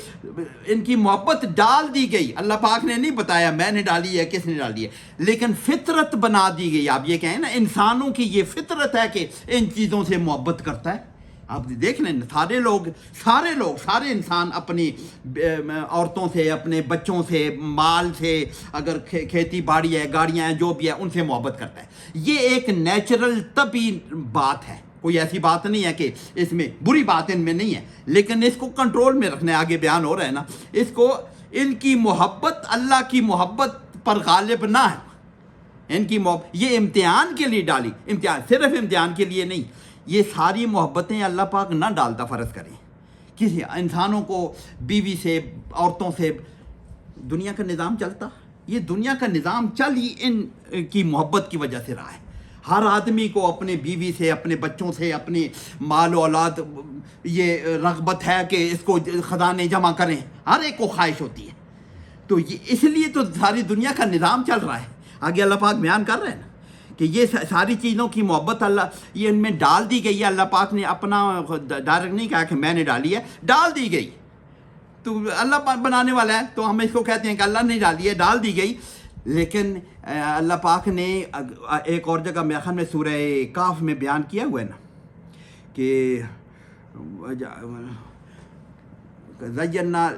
ان کی محبت ڈال دی گئی، اللہ پاک نے نہیں بتایا میں نے ڈالی ہے کس نے ڈالی ہے، لیکن فطرت بنا دی گئی، آپ یہ کہیں نا انسانوں کی یہ فطرت ہے کہ ان چیزوں سے محبت کرتا ہے، آپ دیکھ لیں سارے انسان اپنی عورتوں سے، اپنے بچوں سے، مال سے، اگر کھیتی باڑی ہے، گاڑیاں ہیں، جو بھی ہے، ان سے محبت کرتا ہے، یہ ایک نیچرل طبعی بات ہے، کوئی ایسی بات نہیں ہے کہ اس میں بری بات ان میں نہیں ہے، لیکن اس کو کنٹرول میں رکھنا ہے، آگے بیان ہو رہا ہے نا، اس کو ان کی محبت اللہ کی محبت پر غالب نہ ہے، ان کی محبت یہ امتحان کے لیے ڈالی، صرف امتحان کے لیے نہیں، یہ ساری محبتیں اللہ پاک نہ ڈالتا، فرض کریں کسی انسانوں کو بیوی سے، عورتوں سے، دنیا کا نظام چلتا، یہ دنیا کا نظام چل ہی ان کی محبت کی وجہ سے رہا ہے، ہر آدمی کو اپنے بیوی سے، اپنے بچوں سے، اپنے مال و اولاد یہ رغبت ہے کہ اس کو خزانے جمع کریں، ہر ایک کو خواہش ہوتی ہے، تو یہ اس لیے تو ساری دنیا کا نظام چل رہا ہے، آگے اللہ پاک بیان کر رہے ہیں نا کہ یہ ساری چیزوں کی محبت اللہ یہ ان میں ڈال دی گئی ہے، اللہ پاک نے اپنا ڈائریکٹ نہیں کہا کہ میں نے ڈالی ہے، ڈال دی گئی، تو اللہ پاک بنانے والا ہے، تو ہم اس کو کہتے ہیں کہ اللہ نے ڈالی ہے، ڈال دی گئی، لیکن اللہ پاک نے ایک اور جگہ میرے خیال میں سورہ کاف میں بیان کیا ہوا ہے نا کہ زینا،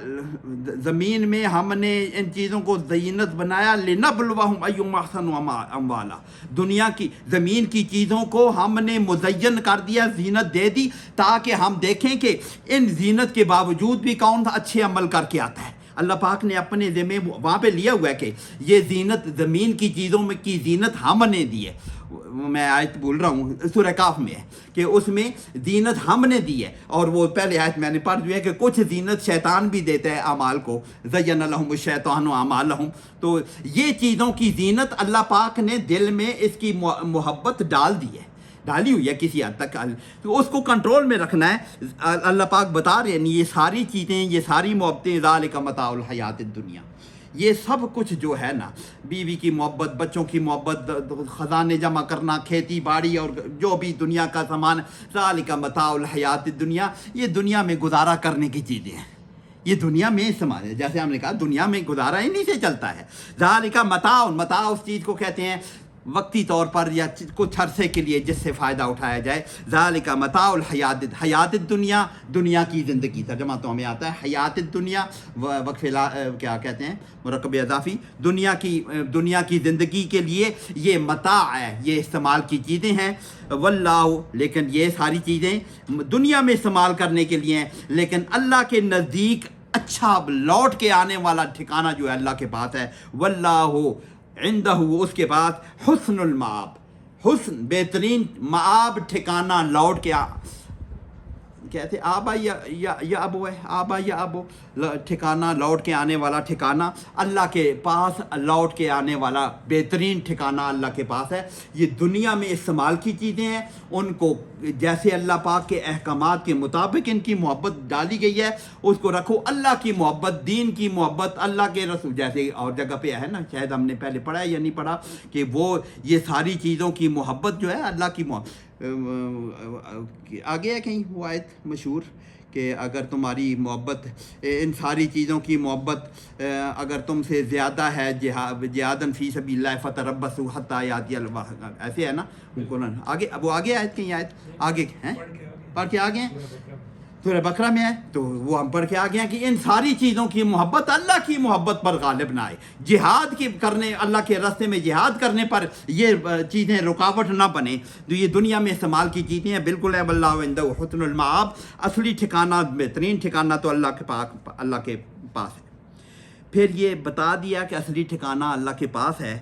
زمین میں ہم نے ان چیزوں کو زینت بنایا، لنبلوہم ایہم احسن عملا، دنیا کی زمین کی چیزوں کو ہم نے مزین کر دیا، زینت دے دی، تاکہ ہم دیکھیں کہ ان زینت کے باوجود بھی کون اچھے عمل کر کے آتا ہے، اللہ پاک نے اپنے ذمہ وہاں پہ لیا ہوا ہے کہ یہ زینت زمین کی چیزوں میں کی زینت ہم نے دی ہے، میں آیت بول رہا ہوں سورہ کاف میں ہے کہ اس میں زینت ہم نے دی ہے، اور وہ پہلے آیت میں نے پڑھ دی ہے کہ کچھ زینت شیطان بھی دیتا ہے اعمال کو، زین لہم الشیطان اعمالہم، تو یہ چیزوں کی زینت اللہ پاک نے دل میں اس کی محبت ڈال دی ہے، ڈالی ہوئی ہے کسی حد تک، تو اس کو کنٹرول میں رکھنا ہے، اللہ پاک بتا رہے ہیں یہ ساری چیزیں، یہ ساری محبتیں، ذالک متاع الحیات الدنیا، یہ سب کچھ جو ہے نا، بیوی کی محبت، بچوں کی محبت، خزانے جمع کرنا، کھیتی باڑی اور جو بھی دنیا کا سامان، ذالک متاع الحیات الدنیا، یہ دنیا میں گزارا کرنے کی چیزیں ہیں، یہ دنیا میں سامان جیسے ہم نے کہا دنیا میں گزارا انہی سے چلتا ہے، ذالک متاع، متاع اس چیز کو کہتے ہیں وقتی طور پر یا کچھ عرصے کے لیے جس سے فائدہ اٹھایا جائے. ذالک متاع الحیات، حیات دنیا، دنیا کی زندگی. ترجمہ تو ہمیں آتا ہے حیات دنیا، وقف کیا کہتے ہیں مرکب اضافی، دنیا کی زندگی کے لیے یہ متاع ہے، یہ استعمال کی چیزیں ہیں. واللہ، لیکن یہ ساری چیزیں دنیا میں استعمال کرنے کے لیے ہیں، لیکن اللہ کے نزدیک اچھا لوٹ کے آنے والا ٹھکانہ جو ہے اللہ کے پاس ہے. واللہ عندہ، اس کے بعد حسن المآب، حسن بہترین مآب ٹھکانہ لوٹ کے کہتے آبا یا ابو ہے، آبا یا ابو ٹھکانہ لوٹ کے آنے والا ٹھکانہ اللہ کے پاس، لوٹ کے آنے والا بہترین ٹھکانہ اللہ کے پاس ہے. یہ دنیا میں استعمال کی چیزیں ہیں، ان کو جیسے اللہ پاک کے احکامات کے مطابق ان کی محبت ڈالی گئی ہے اس کو رکھو. اللہ کی محبت، دین کی محبت، اللہ کے رسول، جیسے اور جگہ پہ ہے نا، شاید ہم نے پہلے پڑھا ہے یا نہیں پڑھا، کہ وہ یہ ساری چیزوں کی محبت جو ہے اللہ کی محبت. آگے ہے کہیں وہ آیت مشہور کہ اگر تمہاری محبت، ان ساری چیزوں کی محبت اگر تم سے زیادہ ہے، جہادن فی سبیل اللہ فتربصوا حتی یاتی اللہ، ایسے ہے نا قرآن. آگے وہ آگے آیت کہیں، آیت آگے ہیں، پڑھ کے آگے ہیں سورہ بقرہ میں ہے، تو وہ ہم پڑھ کے آگے ہیں کہ ان ساری چیزوں کی محبت اللہ کی محبت پر غالب نہ آئے. جہاد کی کرنے، اللہ کے راستے میں جہاد کرنے پر یہ چیزیں رکاوٹ نہ بنے. تو یہ دنیا میں استعمال کی چیزیں ہیں بالکل ہے. واللہ عندہ حسن المآب، اصلی ٹھکانہ، بہترین ٹھکانہ تو اللہ کے پاس ہے. پھر یہ بتا دیا کہ اصلی ٹھکانہ اللہ کے پاس ہے،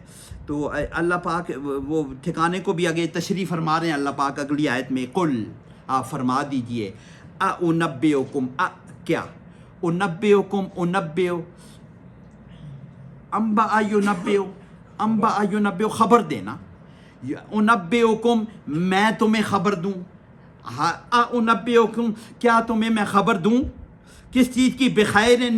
تو اللہ پاک وہ ٹھکانے کو بھی آگے تشریح فرما رہے ہیں اللہ پاک اگلی آیت میں. قل، آپ فرما دیجئے، اُنبئکم، کیا اُنبئکم، انبئو، انبأ ینبئو، انبأ ینبئو خبر دینا. انبئکم، میں تمہیں خبر دوں. انبئکم، کیا تمہیں میں خبر دوں کس چیز کی؟ بخیر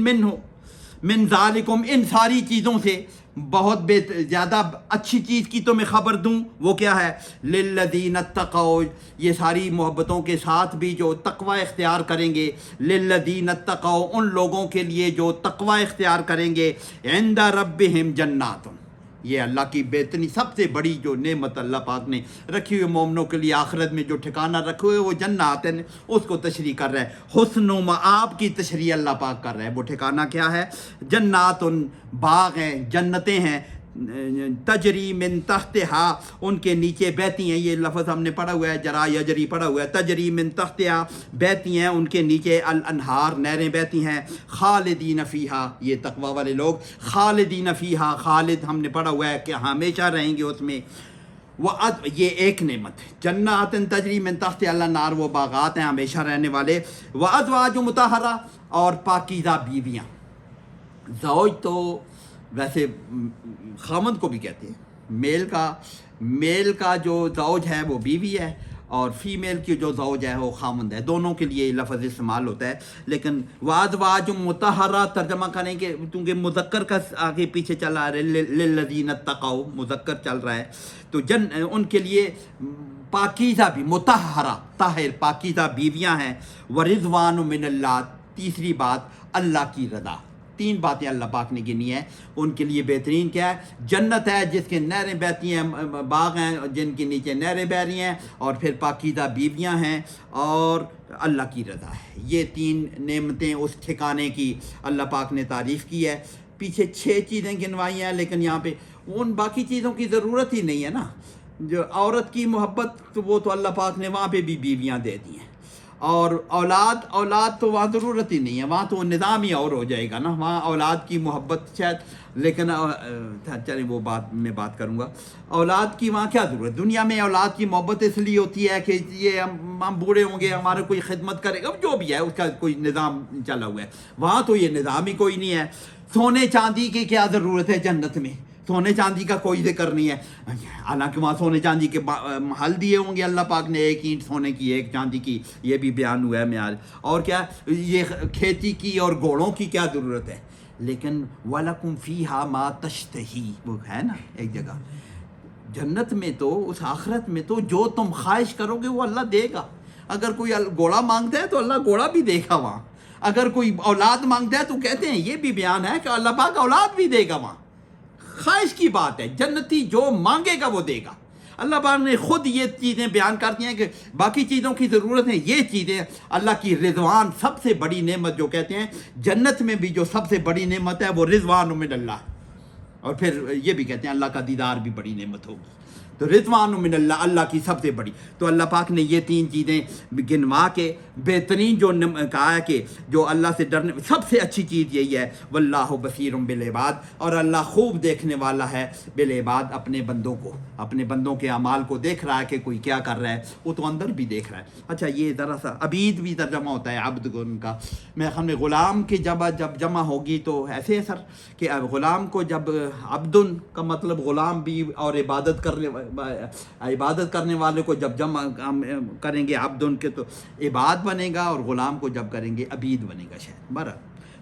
من ذالکم، ان ساری چیزوں سے بہت زیادہ اچھی چیز کی تمہیں خبر دوں. وہ کیا ہے؟ للذین اتقوا، یہ ساری محبتوں کے ساتھ بھی جو تقوی اختیار کریں گے. للذین اتقوا، ان لوگوں کے لیے جو تقوی اختیار کریں گے. عند ربہم جنات، یہ اللہ کی بہترین سب سے بڑی جو نعمت اللہ پاک نے رکھی ہوئی مومنوں کے لیے آخرت میں جو ٹھکانہ رکھے ہوئے وہ جنات ہیں، اس کو تشریح کر رہا ہے. حسن و مآب کی تشریح اللہ پاک کر رہا ہے. وہ ٹھکانہ کیا ہے؟ جنات، باغ ہیں، جنتیں ہیں. تجری من تحتہا، ان کے نیچے بہتی ہیں. یہ لفظ ہم نے پڑھا ہوا ہے، جرا یجری پڑھا ہوا ہے. تجری من تحتہا، بہتی ہیں ان کے نیچے، الانہار، نہریں بہتی ہیں. خالدین فیہا، یہ تقوی والے لوگ. خالدین فیہا، خالد ہم نے پڑھا ہوا ہے کہ ہمیشہ رہیں گے اس میں. یہ ایک نعمت ہے. جنات تجری من تحتہا الانہار، وہ باغات ہیں ہمیشہ رہنے والے. وازواج مطہرہ، اور پاکیزہ بیویاں. زوج تو ویسے خامند کو بھی کہتے ہیں. میل کا جو زوج ہے وہ بیوی ہے، اور فیمیل کی جو زوج ہے وہ خامند ہے. دونوں کے لیے لفظ استعمال ہوتا ہے. لیکن وازواج مطہرہ ترجمہ کریں کہ کیونکہ مذکر کا آگے پیچھے چلا رہا ہے، للذین اتقوا مذکر چل رہا ہے، تو ان کے لیے پاکیزہ بھی، مطہرہ طاہر پاکیزہ بیویاں ہیں. ورضوان من اللہ، تیسری بات اللہ کی رضا. تین باتیں اللہ پاک نے گنی ہیں. ان کے لیے بہترین کیا ہے؟ جنت ہے جس کے نہریں بہتی ہیں، باغ ہیں جن کے نیچے نہریں بہ رہی ہیں، اور پھر پاکیزہ بیویاں ہیں، اور اللہ کی رضا ہے. یہ تین نعمتیں اس ٹھکانے کی اللہ پاک نے تعریف کی ہے. پیچھے 6 چیزیں گنوائی ہیں، لیکن یہاں پہ ان باقی چیزوں کی ضرورت ہی نہیں ہے نا. جو عورت کی محبت تو وہ تو اللہ پاک نے وہاں پہ بھی بیویاں دے دی ہیں. اور اولاد تو وہاں ضرورت ہی نہیں ہے، وہاں تو نظام ہی اور ہو جائے گا نا. وہاں اولاد کی محبت شاید، لیکن چلیں وہ میں بات کروں گا. اولاد کی وہاں کیا ضرورت؟ دنیا میں اولاد کی محبت اس لیے ہوتی ہے کہ یہ ہم بوڑھے ہوں گے، ہمارے کوئی خدمت کرے گا، جو بھی ہے اس کا کوئی نظام چلا ہوا ہے. وہاں تو یہ نظام ہی کوئی نہیں ہے. سونے چاندی کی کیا ضرورت ہے جنت میں؟ سونے چاندی کا کوئی ذکر نہیں ہے. حالانکہ وہاں سونے چاندی کے محل دیے ہوں گے اللہ پاک نے، ایک اینٹ سونے کی، ایک چاندی کی، یہ بھی بیان ہوا ہے معیار. اور کیا یہ کھیتی کی اور گھوڑوں کی کیا ضرورت ہے؟ لیکن وَلَكُمْ فِيهَا مَا تَشْتَهِي، وہ ہے نا ایک جگہ. جنت میں تو، اس آخرت میں تو جو تم خواہش کرو گے وہ اللہ دے گا. اگر کوئی گھوڑا مانگتا ہے تو اللہ گھوڑا بھی دے گا وہاں. اگر کوئی اولاد مانگتا ہے تو کہتے ہیں، یہ بھی بیان ہے کہ اللہ پاک اولاد بھی دے گا وہاں. خواہش کی بات ہے، جنتی جو مانگے گا وہ دے گا۔ اللہ پاک نے خود یہ چیزیں بیان کر دی ہیں کہ باقی چیزوں کی ضرورت ہے، یہ چیزیں اللہ کی رضوان سب سے بڑی نعمت جو کہتے ہیں، جنت میں بھی جو سب سے بڑی نعمت ہے وہ رضوان من اللہ ہے، اور پھر یہ بھی کہتے ہیں اللہ کا دیدار بھی بڑی نعمت ہوگی، تو رضوان من اللہ، اللہ کی سب سے بڑی۔ تو اللہ پاک نے یہ تین چیزیں گنوا کے بہترین جو کہا ہے کہ جو اللہ سے ڈرنے سب سے اچھی چیز یہی ہے، واللہ بصیر بالعباد، اور اللہ خوب دیکھنے والا ہے بالعباد، اپنے بندوں کو، اپنے بندوں کے اعمال کو دیکھ رہا ہے کہ کوئی کیا کر رہا ہے، وہ تو اندر بھی دیکھ رہا ہے۔ اچھا یہ ذرا سا عبید بھی ترجمہ ہوتا ہے عبد ان کا، میں خیال میں غلام کی جب جمع ہوگی تو ایسے ہے سر کہ غلام کو جب عبد کا مطلب غلام بھی، اور عبادت کرنے والے کو جب جمع کریں گے عبد کے تو عباد بنے گا، اور غلام کو جب کریں گے عبید بنے گا شاید برا۔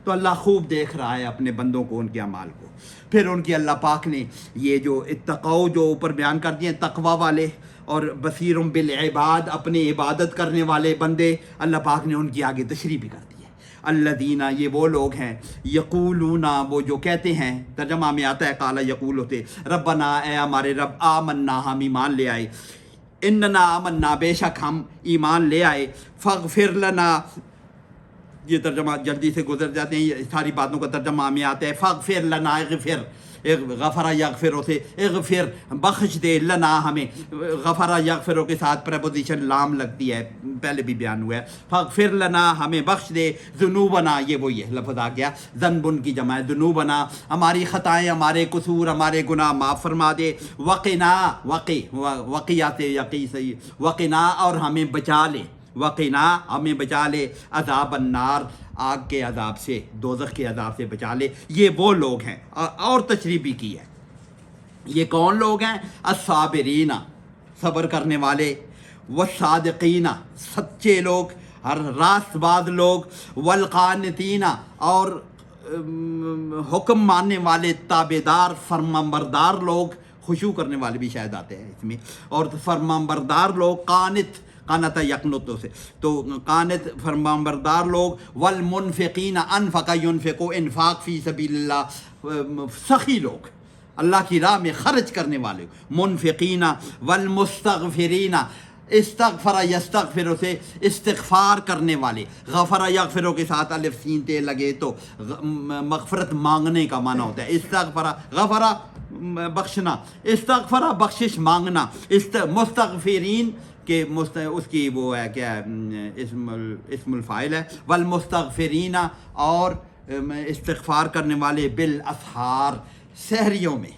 تو اللہ خوب دیکھ رہا ہے اپنے بندوں کو، ان کے اعمال کو۔ پھر ان کی اللہ پاک نے یہ جو اتقاؤ جو اوپر بیان کر دیے، تقوی والے اور بصیر بالعباد، اپنے عبادت کرنے والے بندے، اللہ پاک نے ان کی آگے تشریح بھی کر دی ہے۔ الذین، یہ وہ لوگ ہیں، یقولون، وہ جو کہتے ہیں، ترجمہ میں آتا ہے قال یقول ہوتے، ربنا، اے ہمارے رب، آمنا، ہم ایمان لے آئے، اننا آمنا، بے شک ہم ایمان لے آئے، فاغفر لنا، یہ ترجمہ جلدی سے گزر جاتے ہیں، یہ ساری باتوں کا ترجمہ میں آتا ہے، فاغفر لنا، اغفر، غفرہ یغفر سے اغفر، بخش دے، لنا ہمیں، غفرہ یغفر کے ساتھ پریپوزیشن لام لگتی ہے، پہلے بھی بیان ہوا ہے، فاغفر لنا، ہمیں بخش دے، ذنوبنا، یہ وہی ہے لفظ آ گیا، ذنبن کی جمع ہے، ذنوبنا، ہماری خطائیں، ہمارے قصور، ہمارے گناہ معاف فرما دے، وقنا، وقیات یقی صحیح، وقنا، اور ہمیں بچا لے، وقنا، ہمیں بچا لے، عذاب النار، آگ کے عذاب سے، دوزخ کے عذاب سے بچا لے۔ یہ وہ لوگ ہیں، اور تشریح بھی کی ہے، یہ کون لوگ ہیں؟ الصابرین، صبر کرنے والے، والصادقین، سچے لوگ، ہر راست باز لوگ، والقانتین، اور حکم ماننے والے، تابعدار، فرمانبردار لوگ، خشوع کرنے والے بھی شاید آتے ہیں اس میں، اور فرمانبردار لوگ، قانت، قانت یقنتوں سے، تو قانت فرمانبردار لوگ، والمنفقین، انفق ینفقو، انفاق فی سبیل اللہ، سخی لوگ، اللہ کی راہ میں خرچ کرنے والے، منفقین، والمستغفرین، استغفر یستغفر سے استغفار کرنے والے، غفر یغفر کے ساتھ الف سین تے لگے تو مغفرت مانگنے کا معنی ہوتا ہے، استغفر، غفر بخشنا، استغفر بخشش مانگنا، مستغفرین کہ اس کی وہ ہے کیا اسم الفاعل ہے، والمستغفرین، اور استغفار کرنے والے، بالاسحار، سحریوں میں،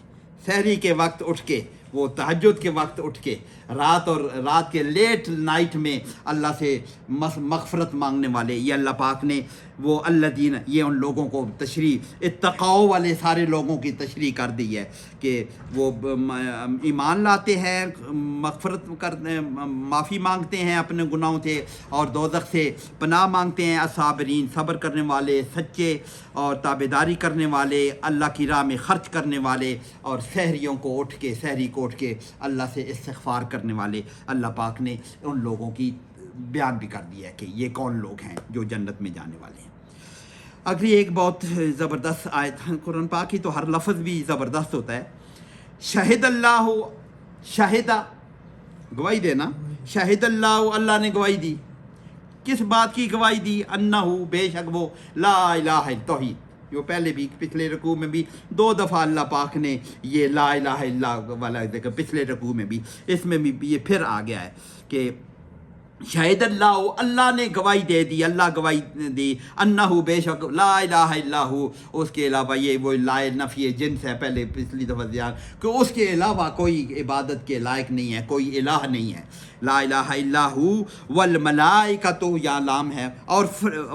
سحری کے وقت اٹھ کے، وہ تہجد کے وقت اٹھ کے، رات کے لیٹ نائٹ میں اللہ سے مغفرت مانگنے والے، یہ اللہ پاک نے وہ الذین، یہ ان لوگوں کو تشریح، اتقاؤ والے سارے لوگوں کی تشریح کر دی ہے کہ وہ ایمان لاتے ہیں، مغفرت کرتے، معافی مانگتے ہیں اپنے گناہوں سے، اور دوزخ سے پناہ مانگتے ہیں، الصابرین، صبر کرنے والے، سچے اور تابعداری کرنے والے، اللہ کی راہ میں خرچ کرنے والے، اور سحری کو اٹھ کے اللہ سے استغفار کرنے والے۔ اللہ پاک نے ان لوگوں کی بیان بھی کر دیا ہے کہ یہ کون لوگ ہیں جو جنت میں جانے والے ہیں۔ اگلی ایک بہت زبردست آیت قرآن پاک کی، تو ہر لفظ بھی زبردست ہوتا ہے۔ شہد اللہ، شہد گواہی دینا، شہد اللہ، اللہ نے گواہی دی، کس بات کی گواہی دی؟ انہو، بے شک وہ، لا الہ الا توحید، جو پہلے بھی پچھلے رکوع میں بھی 2 دفعہ اللہ پاک نے یہ لا الہ الا والا ذکر، پچھلے رکوع میں بھی، اس میں بھی یہ پھر آ گیا ہے کہ شاہد اللہ، اللہ نے گواہی دے دی، اللہ گواہی دی، انہو، بے شک، لا الہ الا ہو، اس کے علاوہ، یہ وہ لا نفی جنس ہے، پہلے پچھلی دفعہ ذکر، کہ اس کے علاوہ کوئی عبادت کے لائق نہیں ہے، کوئی الہ نہیں ہے، لا الہ الا ہو، والملائکۃ، یا لام ہے، اور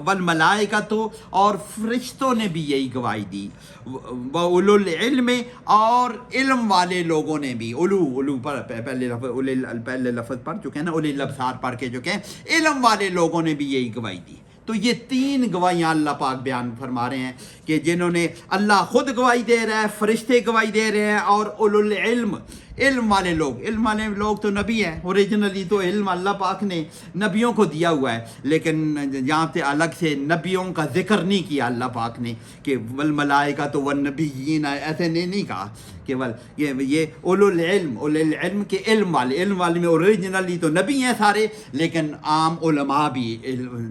والملائکۃ، اور فرشتوں نے بھی یہی گواہی دی، وَأُولُو الْعِلْمِ، اور علم والے لوگوں نے بھی، علو پر پہلے لفظ پڑھ چکے ہیں نا، اولی الابصار پڑھ کے چکے ہیں، علم والے لوگوں نے بھی یہی گواہی دی۔ تو یہ 3 گواہیاں اللہ پاک بیان فرما رہے ہیں کہ جنہوں نے، اللہ خود گواہی دے رہا ہے، فرشتے گواہی دے رہے ہیں، اور اولو العلم، علم والے لوگ تو نبی ہیں، اوریجنلی تو علم اللہ پاک نے نبیوں کو دیا ہوا ہے، لیکن یہاں پہ الگ سے نبیوں کا ذکر نہیں کیا اللہ پاک نے کہ والملائکۃ والنبیین، ایسے نہیں کہا کہ یہ اولو العلم کے علم والے میں اوریجنلی تو نبی ہیں سارے، لیکن عام علماء بھی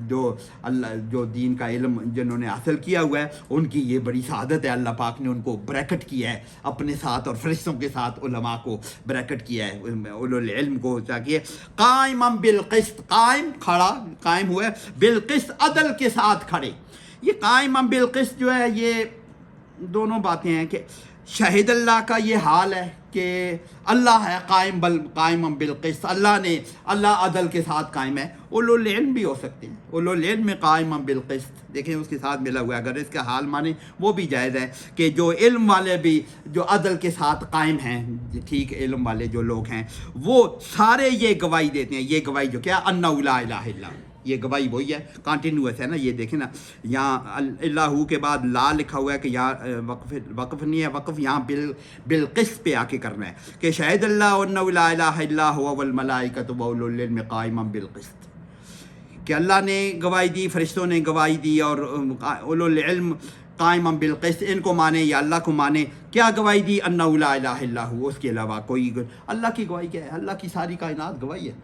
جو دین کا علم جنہوں نے حاصل کیا ہوا ہے ان کی یہ بڑی سعادت ہے، اللہ پاک نے ان کو بریکٹ کیا ہے اپنے ساتھ اور فرشتوں کے ساتھ علماء کو بریکٹ کیا ہے، اولو العلم کو چاہیے قائما بالقسط، قائم کھڑا، قائم ہوا ہے بالقسط، عدل کے ساتھ کھڑے۔ یہ قائما بالقسط جو ہے یہ دونوں باتیں ہیں کہ شہید اللہ کا یہ حال ہے کہ اللہ ہے قائم بالقسط، اللہ عدل کے ساتھ قائم ہے۔ اولو العلم بھی ہو سکتے ہیں، اولو العلم میں قائم بالقسط، دیکھیں اس کے ساتھ ملا ہوا ہے، اگر اس کا حال مانے وہ بھی جائز ہے کہ جو علم والے بھی جو عدل کے ساتھ قائم ہیں، ٹھیک، علم والے جو لوگ ہیں وہ سارے یہ گواہی دیتے ہیں، یہ گواہی جو کیا انہ لا الہ الا اللہ، یہ گواہی وہی ہے، کنٹینیوس ہے نا، یہ دیکھیں نا یہاں اللہ کے بعد لا لکھا ہوا ہے کہ یہاں وقف نہیں ہے، وقف یہاں بالقسط پہ آ کے کرنا ہے کہ شہد اللہ انہ لا الہ الا هو والملائکۃ واولو العلم قائما بالقسط، کہ اللہ نے گواہی دی، فرشتوں نے گواہی دی، اور اولو العلم قائما بالقسط، ان کو مانے یا اللہ کو مانے۔ کیا گواہی دی؟ انہ لا الہ الا هو، اس کے علاوہ کوئی اللہ کی گواہی کیا ہے؟ اللہ کی ساری کائنات گواہی ہے،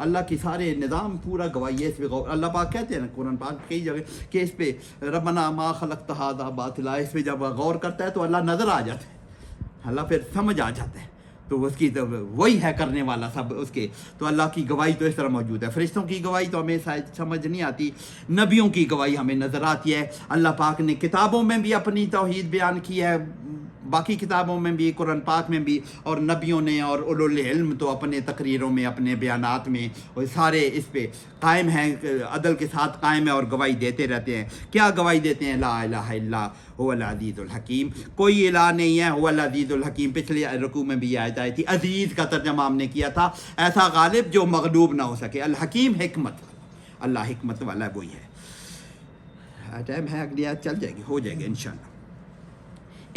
اللہ کی سارے نظام پورا گواہی ہے، اس پہ اللہ پاک کہتے ہیں نا قرآن پاک کئی جگہ کہ اس پہ ربنا ما خلقت ھذا باطلا، اس پہ جب غور کرتا ہے تو اللہ نظر آ جاتا ہے، اللہ پھر سمجھ آ جاتا ہے، تو اس کی تو وہی ہے کرنے والا سب اس کے، تو اللہ کی گواہی تو اس طرح موجود ہے۔ فرشتوں کی گواہی تو ہمیں سمجھ نہیں آتی، نبیوں کی گواہی ہمیں نظر آتی ہے۔ اللہ پاک نے کتابوں میں بھی اپنی توحید بیان کی ہے، باقی کتابوں میں بھی، قرآن پاک میں بھی، اور نبیوں نے اور اولو العلم تو اپنے تقریروں میں، اپنے بیانات میں، وہ سارے اس پہ قائم ہیں، عدل کے ساتھ قائم ہے اور گواہی دیتے رہتے ہیں۔ کیا گواہی دیتے ہیں؟ لا الہ الا هو العزیز الحکیم، کوئی الہ نہیں ہے، هو العزیز الحکیم۔ پچھلے رکوع میں بھی آیت آئی تھی، عزیز کا ترجمہ ہم نے کیا تھا، ایسا غالب جو مغلوب نہ ہو سکے، الحکیم حکمت، اللہ حکمت والا وہی ہے۔ ٹائم ہے، اگلی آیت چل جائے گی، ہو جائے گی انشاءاللہ۔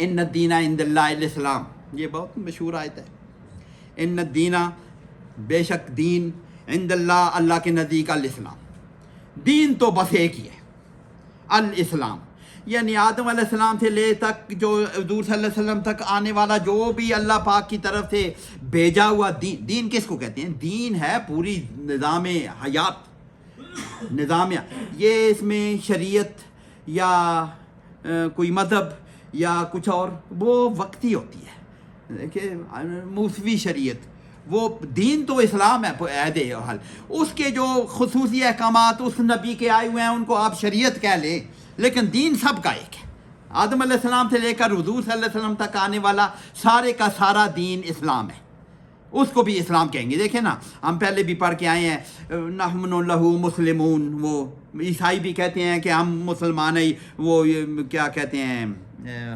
ان الدین عند اللہ الاسلام، یہ بہت مشہور آیت ہے۔ ان الدین، بے شک دین، عند اللہ، اللہ کے نزدیک، الاسلام، دین تو بس ایک ہی ہے، الاسلام، یعنی آدم علیہ السلام سے لے تک جو حضور صلی اللہ علیہ وسلم تک آنے والا جو بھی اللہ پاک کی طرف سے بھیجا ہوا دین، دین کس کو کہتے ہیں؟ دین ہے پوری نظام حیات، نظام، یہ اس میں شریعت یا کوئی مذہب یا کچھ اور وہ وقتی ہوتی ہے، دیکھیں موسوی شریعت، وہ دین تو اسلام ہے عہد حل، اس کے جو خصوصی احکامات اس نبی کے آئے ہوئے ہیں ان کو آپ شریعت کہہ لیں، لیکن دین سب کا ایک ہے، آدم علیہ السلام سے لے کر حضور صلی اللہ علیہ وسلم تک آنے والا سارے کا سارا دین اسلام ہے، اس کو بھی اسلام کہیں گے۔ دیکھیں نا، ہم پہلے بھی پڑھ کے آئے ہیں، نحن لہ مسلمون، وہ عیسائی بھی کہتے ہیں کہ ہم مسلمان ہیں، وہ کیا کہتے ہیں،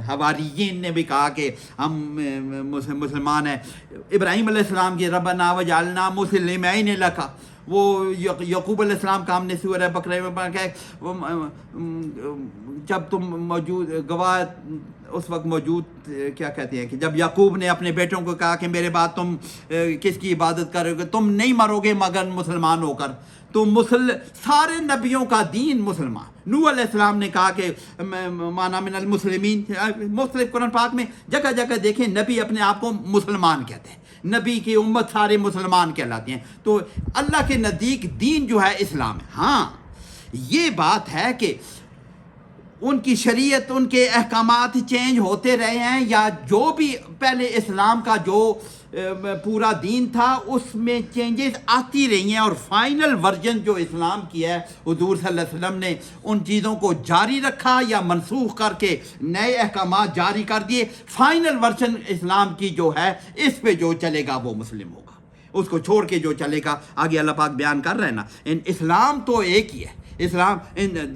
حواریین نے بھی کہا کہ ہم مسلمان ہیں۔ ابراہیم علیہ السلام کی ربنا وجعلنا مسلمین لک، وہ یعقوب علیہ السلام کا ہم نے سورہ بقرہ میں پڑھا کہ جب تم موجود گواہ اس وقت موجود، کیا کہتے ہیں کہ جب یعقوب نے اپنے بیٹوں کو کہا کہ میرے بعد تم کس کی عبادت کرو گے، تم نہیں مرو گے مگر مسلمان ہو کر، تو سارے نبیوں کا دین مسلمان۔ نوح علیہ السلام نے کہا کہ مانا من المسلمین، مختلف قرآن پاک میں جگہ جگہ دیکھیں نبی اپنے آپ کو مسلمان کہتے ہیں، نبی کی امت سارے مسلمان کہلاتے ہیں، تو اللہ کے نزدیک دین جو ہے اسلام ہے۔ ہاں یہ بات ہے کہ ان کی شریعت، ان کے احکامات چینج ہوتے رہے ہیں، یا جو بھی پہلے اسلام کا جو پورا دین تھا اس میں چینجز آتی رہی ہیں، اور فائنل ورژن جو اسلام کی ہے حضور صلی اللہ علیہ وسلم نے ان چیزوں کو جاری رکھا یا منسوخ کر کے نئے احکامات جاری کر دیے۔ فائنل ورژن اسلام کی جو ہے اس پہ جو چلے گا وہ مسلم ہوگا، اس کو چھوڑ کے جو چلے گا، آگے اللہ پاک بیان کر رہے ہیں نا، اسلام تو ایک ہی ہے، اسلام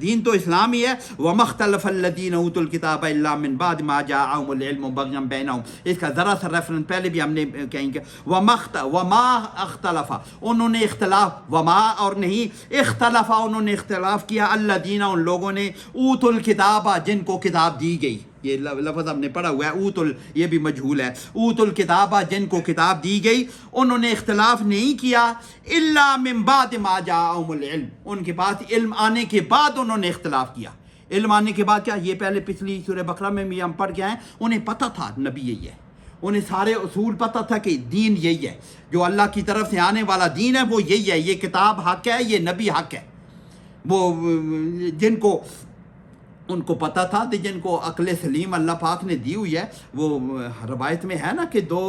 دین تو اسلام ہی ہے۔ وَمَا اخْتَلَفَ الَّذِينَ أُوتُوا الْكِتَابَ إِلَّا مِن بَعْدِ مَا جَاءَهُمُ الْعِلْمُ بَغْيًا بَيْنَهُمْ، اس کا ذرا سا ریفرنس پہلے بھی ہم نے کہیں گے، وَمَا اخْتَلَفَ، انہوں نے اختلاف، وما اور نہیں، اختلف انہوں نے اختلاف کیا، الذین ان لوگوں نے، اوتوا الکتاب جن کو کتاب دی گئی، یہ لفظ ہم نے پڑھا ہوا ہے. اوت یہ بھی مجہول ہے. اوت الکتابہ جن کو کتاب دی گئی انہوں نے اختلاف نہیں کیا الا من بعد ما جاءہم العلم، ان کے پاس علم آنے کے بعد انہوں نے اختلاف کیا. علم آنے کے بعد کیا؟ یہ پہلے پچھلی سورہ بقرہ میں بھی ہم پڑھ کے آئے، انہیں پتہ تھا نبی یہی ہے، انہیں سارے اصول پتہ تھا کہ دین یہی ہے، جو اللہ کی طرف سے آنے والا دین ہے وہ یہی ہے، یہ کتاب حق ہے، یہ نبی حق ہے. وہ جن کو ان کو پتہ تھا، جن کو عقل سلیم اللہ پاک نے دی ہوئی ہے. وہ روایت میں ہے نا کہ دو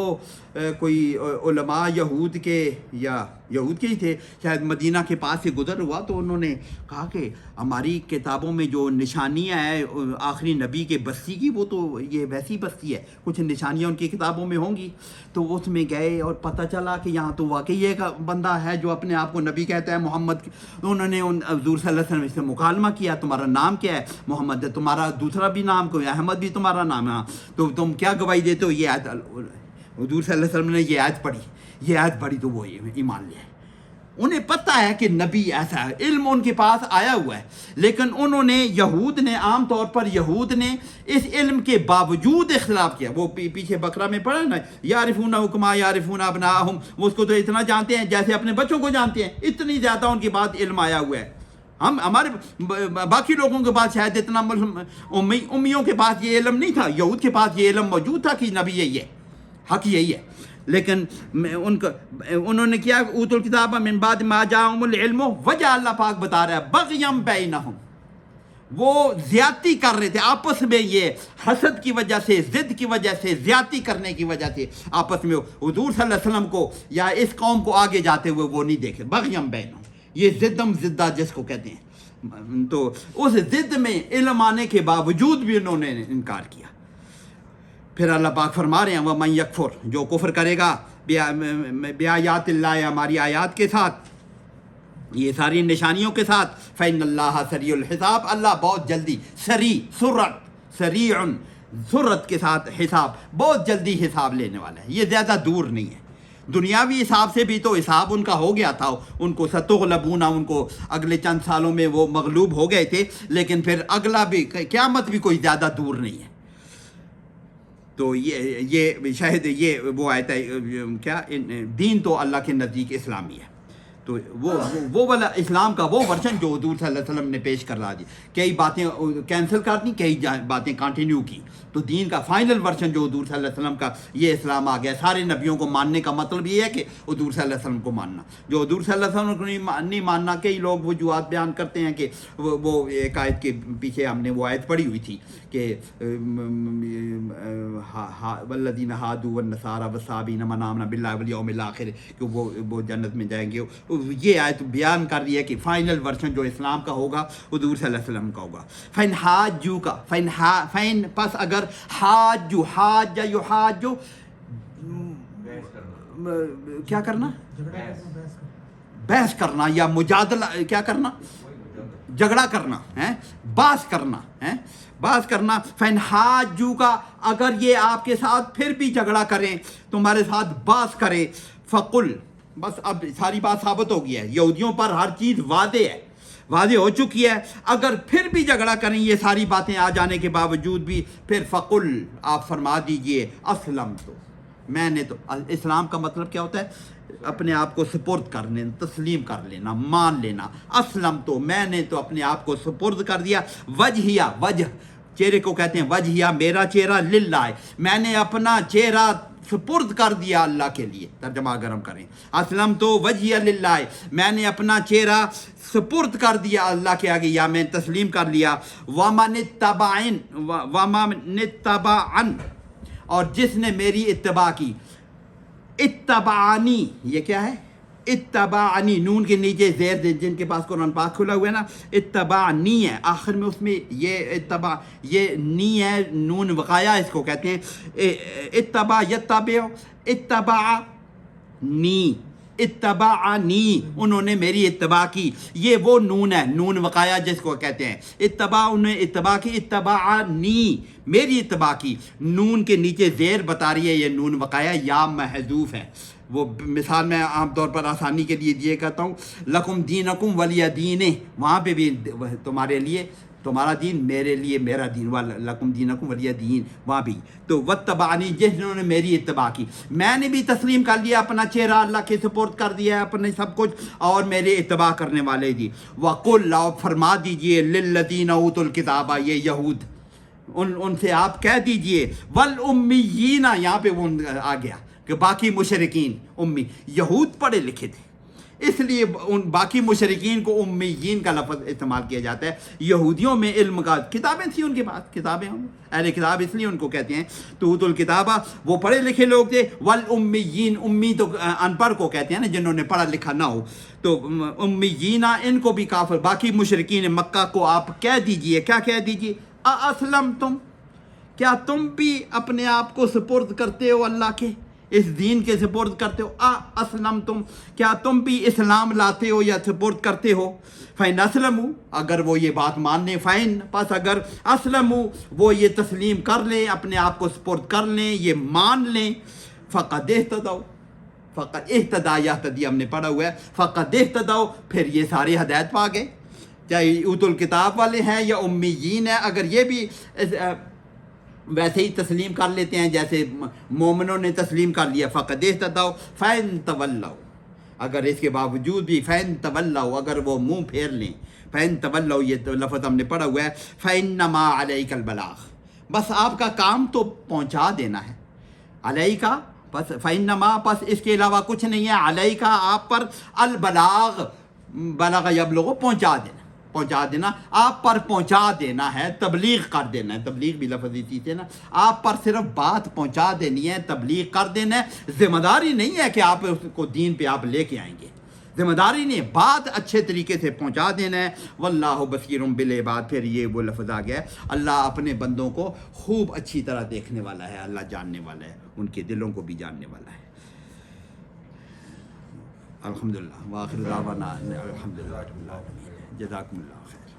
کوئی علماء یہود کے یا یہود کے ہی تھے شاید، مدینہ کے پاس سے گزر ہوا تو انہوں نے کہا کہ ہماری کتابوں میں جو نشانیاں ہیں آخری نبی کے بستی کی، وہ تو یہ ویسی بستی ہے، کچھ نشانیاں ان کی کتابوں میں ہوں گی. تو اس میں گئے اور پتہ چلا کہ یہاں تو واقعی ایک بندہ ہے جو اپنے آپ کو نبی کہتا ہے، محمد. انہوں نے حضور صلی اللہ علیہ وسلم سے مکالمہ کیا، تمہارا نام کیا ہے؟ محمد ہے. تمہارا دوسرا بھی نام کوئی؟ احمد بھی تمہارا نام ہے. تو تم کیا گواہی دیتے ہو؟ یہ آیت. حضور صلی اللہ علیہ وسلم نے یہ آیت پڑھی، یہ آیت پڑھی تو وہ ایمان لیا. انہیں پتہ ہے کہ نبی ایسا ہے، علم ان کے پاس آیا ہوا ہے، لیکن انہوں نے یہود نے عام طور پر یہود نے اس علم کے باوجود اختلاف کیا. وہ پیچھے بقرہ میں پڑھا نا، یعرفون کما یعرفون ابناءہم، وہ اس کو تو اتنا جانتے ہیں جیسے اپنے بچوں کو جانتے ہیں، اتنی زیادہ ان کے بعد علم آیا ہوا ہے. ہمارے باقی لوگوں کے پاس شاید اتنا امیوں کے پاس یہ علم نہیں تھا، یہود کے پاس یہ علم موجود تھا کہ نبی یہی ہے، حق یہی ہے. لیکن انہوں نے کیا؟ اوت الکتاب من بعد ما جاءہم العلم. وجہ اللہ پاک بتا رہا ہے بغیم بینہم، وہ زیادتی کر رہے تھے آپس میں، یہ حسد کی وجہ سے، ضد کی وجہ سے، زیادتی کرنے کی وجہ سے آپس میں حضور صلی اللہ علیہ وسلم کو یا اس قوم کو آگے جاتے ہوئے وہ نہیں دیکھے. بغیم بینہم، یہ ضدم زدہ جس کو کہتے ہیں. تو اس ضد میں علم آنے کے باوجود بھی انہوں نے انکار کیا. پھر اللہ پاک فرما رہے ہیں وَمَن یکفر، جو کفر کرے گا بِآیاتِ اللہ، ہماری آیات کے ساتھ، یہ ساری نشانیوں کے ساتھ، فَإِنَّ اللَّهَ سَرِيعُ الْحِسَابِ، اللہ بہت جلدی، سرعت کے ساتھ حساب، بہت جلدی حساب لینے والا ہے. یہ زیادہ دور نہیں ہے. دنیاوی حساب سے بھی تو حساب ان کا ہو گیا تھا، ان کو ستغلبون، ان کو اگلے چند سالوں میں وہ مغلوب ہو گئے تھے، لیکن پھر اگلا بھی، قیامت بھی کوئی زیادہ دور نہیں ہے. تو یہ شاید یہ وہ آیت ہے کیا، دین تو اللہ کے نزدیک اسلامی ہے. تو وہ والا اسلام کا وہ ورژن جو حضور صلی اللہ علیہ وسلم نے پیش کرا دی، کئی باتیں کینسل کر دی، کئی باتیں کنٹینیو کی. تو دین کا فائنل ورژن جو حضور صلی اللہ علیہ وسلم کا یہ اسلام آ گیا. سارے نبیوں کو ماننے کا مطلب یہ ہے کہ حضور صلی اللہ علیہ وسلم کو ماننا. جو حضور صلی اللہ علیہ وسلم کو نہیں ماننا، کئی لوگ وجوہات بیان کرتے ہیں کہ وہ ایک آیت کے پیچھے ہم نے وہ آیت پڑھی ہوئی تھی کہ والذین ہادوا والنصارى والصابئین من آمن باللہ والیوم الآخر، کہ وہ جنت میں جائیں گے. یہ آیت بیان کر رہی ہے کہ فائنل ورژن جو اسلام کا ہوگا حضور صلی اللہ علیہ وسلم کا ہوگا. فَإِنْ حَاجُّوكَ، فَإِنْ پس اگر حاجو، حاج یحاجو، کیا کرنا؟ بحث کرنا یا مجادلہ، کیا کرنا؟ جھگڑا کرنا ہے، بحث کرنا ہے، بحث کرنا. فَإِنْ حَاجُّوكَ، اگر یہ آپ کے ساتھ پھر بھی جھگڑا کریں، تمہارے ساتھ بحث کریں، فَقُلْ، بس اب ساری بات ثابت ہو گئی ہے، یہودیوں پر ہر چیز واضح ہے، واضح ہو چکی ہے. اگر پھر بھی جھگڑا کریں یہ ساری باتیں آ جانے کے باوجود بھی، پھر فقل، آپ فرما دیجئے اسلم، تو میں نے تو، اسلام کا مطلب کیا ہوتا ہے؟ اپنے آپ کو سپرد کر لینا، تسلیم کر لینا، مان لینا. اسلم تو، میں نے تو اپنے آپ کو سپرد کر دیا. وجہیہ، وجہ چہرے کو کہتے ہیں، وجہیہ میرا چہرہ، للہ، میں نے اپنا چہرہ سپرد کر دیا اللہ کے لیے. ترجمہ اگر ہم کریں، اسلم تو وجہیہ للہ، میں نے اپنا چہرہ سپرد کر دیا اللہ کے آگے، یا میں تسلیم کر لیا. وَمَنِ اتَّبَعَن، اور جس نے میری اتباع کی. اتبعنی، یہ کیا ہے؟ اتبعنی، نون کے نیچے زیر، جن کے پاس قرآن پاک کھلا ہوا ہے نا، اتبعنی ہے آخر میں، اس میں یہ اتبع، یہ نی ہے، نون وقایا اس کو کہتے ہیں. اتبع یتبع، اتبعنی، اتبعنی، انہوں نے میری اتباع کی. یہ وہ نون ہے، نون وقایا جس کو کہتے ہیں. اتباع، انہوں نے اتباع کی. اتبعنی، میری اتباع کی. نون کے نیچے زیر بتا رہی ہے یہ نون وقایا، یا محذوف ہے. وہ مثال میں عام طور پر آسانی کے لیے دیے کرتا ہوں، لکم دینکم ولی دین، وہاں پہ بھی تمہارے لیے تمہارا دین میرے لیے میرا دین، وَلَکُمْ دِینَکُمْ وَلِیَ دین، وہاں بھی تو وَاتَّبَعَنِی، جنہوں نے میری اتباع کی، میں نے بھی تسلیم کر لیا، اپنا چہرہ اللہ کے سپورٹ کر دیا ہے، اپنے سب کچھ، اور میرے اتباع کرنے والے دی۔ وَقُلْ، اور فرما دیجئے، لِلَّذِینَ أُوتُوا الْکِتَابَ، یہ یہود، ان سے آپ کہہ دیجئے، وَالْأُمِّیِّینَ، یہاں پہ وہ آ گیا کہ باقی مشرکین امی، یہود پڑھے لکھے تھے اس لیے ان باقی مشرکین کو امیین کا لفظ استعمال کیا جاتا ہے۔ یہودیوں میں علم کا کتابیں تھیں ان کے پاس، کتابیں اہل کتاب اس لیے ان کو کہتے ہیں توت الکتابہ، وہ پڑھے لکھے لوگ تھے۔ والامیین، امی تو ان پڑھ کو کہتے ہیں نا، جنہوں نے پڑھا لکھا نہ ہو، تو امیین ان کو بھی کافر، باقی مشرکین مکہ کو آپ کہہ دیجئے، کیا کہہ دیجئے، اسلمتم، کیا تم بھی اپنے آپ کو سپرد کرتے ہو اللہ کے، اس دین کے سپرد کرتے ہو، اسلمتم، کیا تم بھی اسلام لاتے ہو یا سپرد کرتے ہو، فین اسلموا، اگر وہ یہ بات مان لیں، فین پس اگر اسلموا، وہ یہ تسلیم کر لیں، اپنے آپ کو سپرد کر لیں، یہ مان لیں، فقد اہتدوا، فقد اہتدا، یہتدی ہم نے پڑھا ہوا ہے، فقد اہتدوا، پھر یہ سارے ہدایت پا گئے، چاہے اوت الکتاب والے ہیں یا امیین ہیں، اگر یہ بھی ویسے ہی تسلیم کر لیتے ہیں جیسے مومنوں نے تسلیم کر لیا، فقد اہتدوا فین تولوا، اگر اس کے باوجود بھی فین تولوا، اگر وہ منہ پھیر لیں، فین تولوا، یہ لفظ ہم نے پڑھا ہوا ہے، فانما علیک البلاغ، بس آپ کا کام تو پہنچا دینا ہے، علیک، بس فانما، پس اس کے علاوہ کچھ نہیں ہے، علیک، آپ پر، البلاغ، بلغ یبلغ، پہنچا دینا، پہنچا دینا، آپ پر پہنچا دینا ہے، تبلیغ کر دینا ہے، تبلیغ بھی لفظ اسی سے نا، آپ پر صرف بات پہنچا دینی ہے، تبلیغ کر دینا ہے، ذمہ داری نہیں ہے کہ آپ اس کو دین پہ آپ لے کے آئیں گے، ذمہ داری نہیں ہے، بات اچھے طریقے سے پہنچا دینا ہے، واللہ بصیر بالعباد، پھر یہ وہ لفظ آ گیا ہے، اللہ اپنے بندوں کو خوب اچھی طرح دیکھنے والا ہے، اللہ جاننے والا ہے، ان کے دلوں کو بھی جاننے والا ہے۔ الحمدللہ، وآخر دعوانا الحمدللہ رب العالمین، جزاکم اللہ خیر۔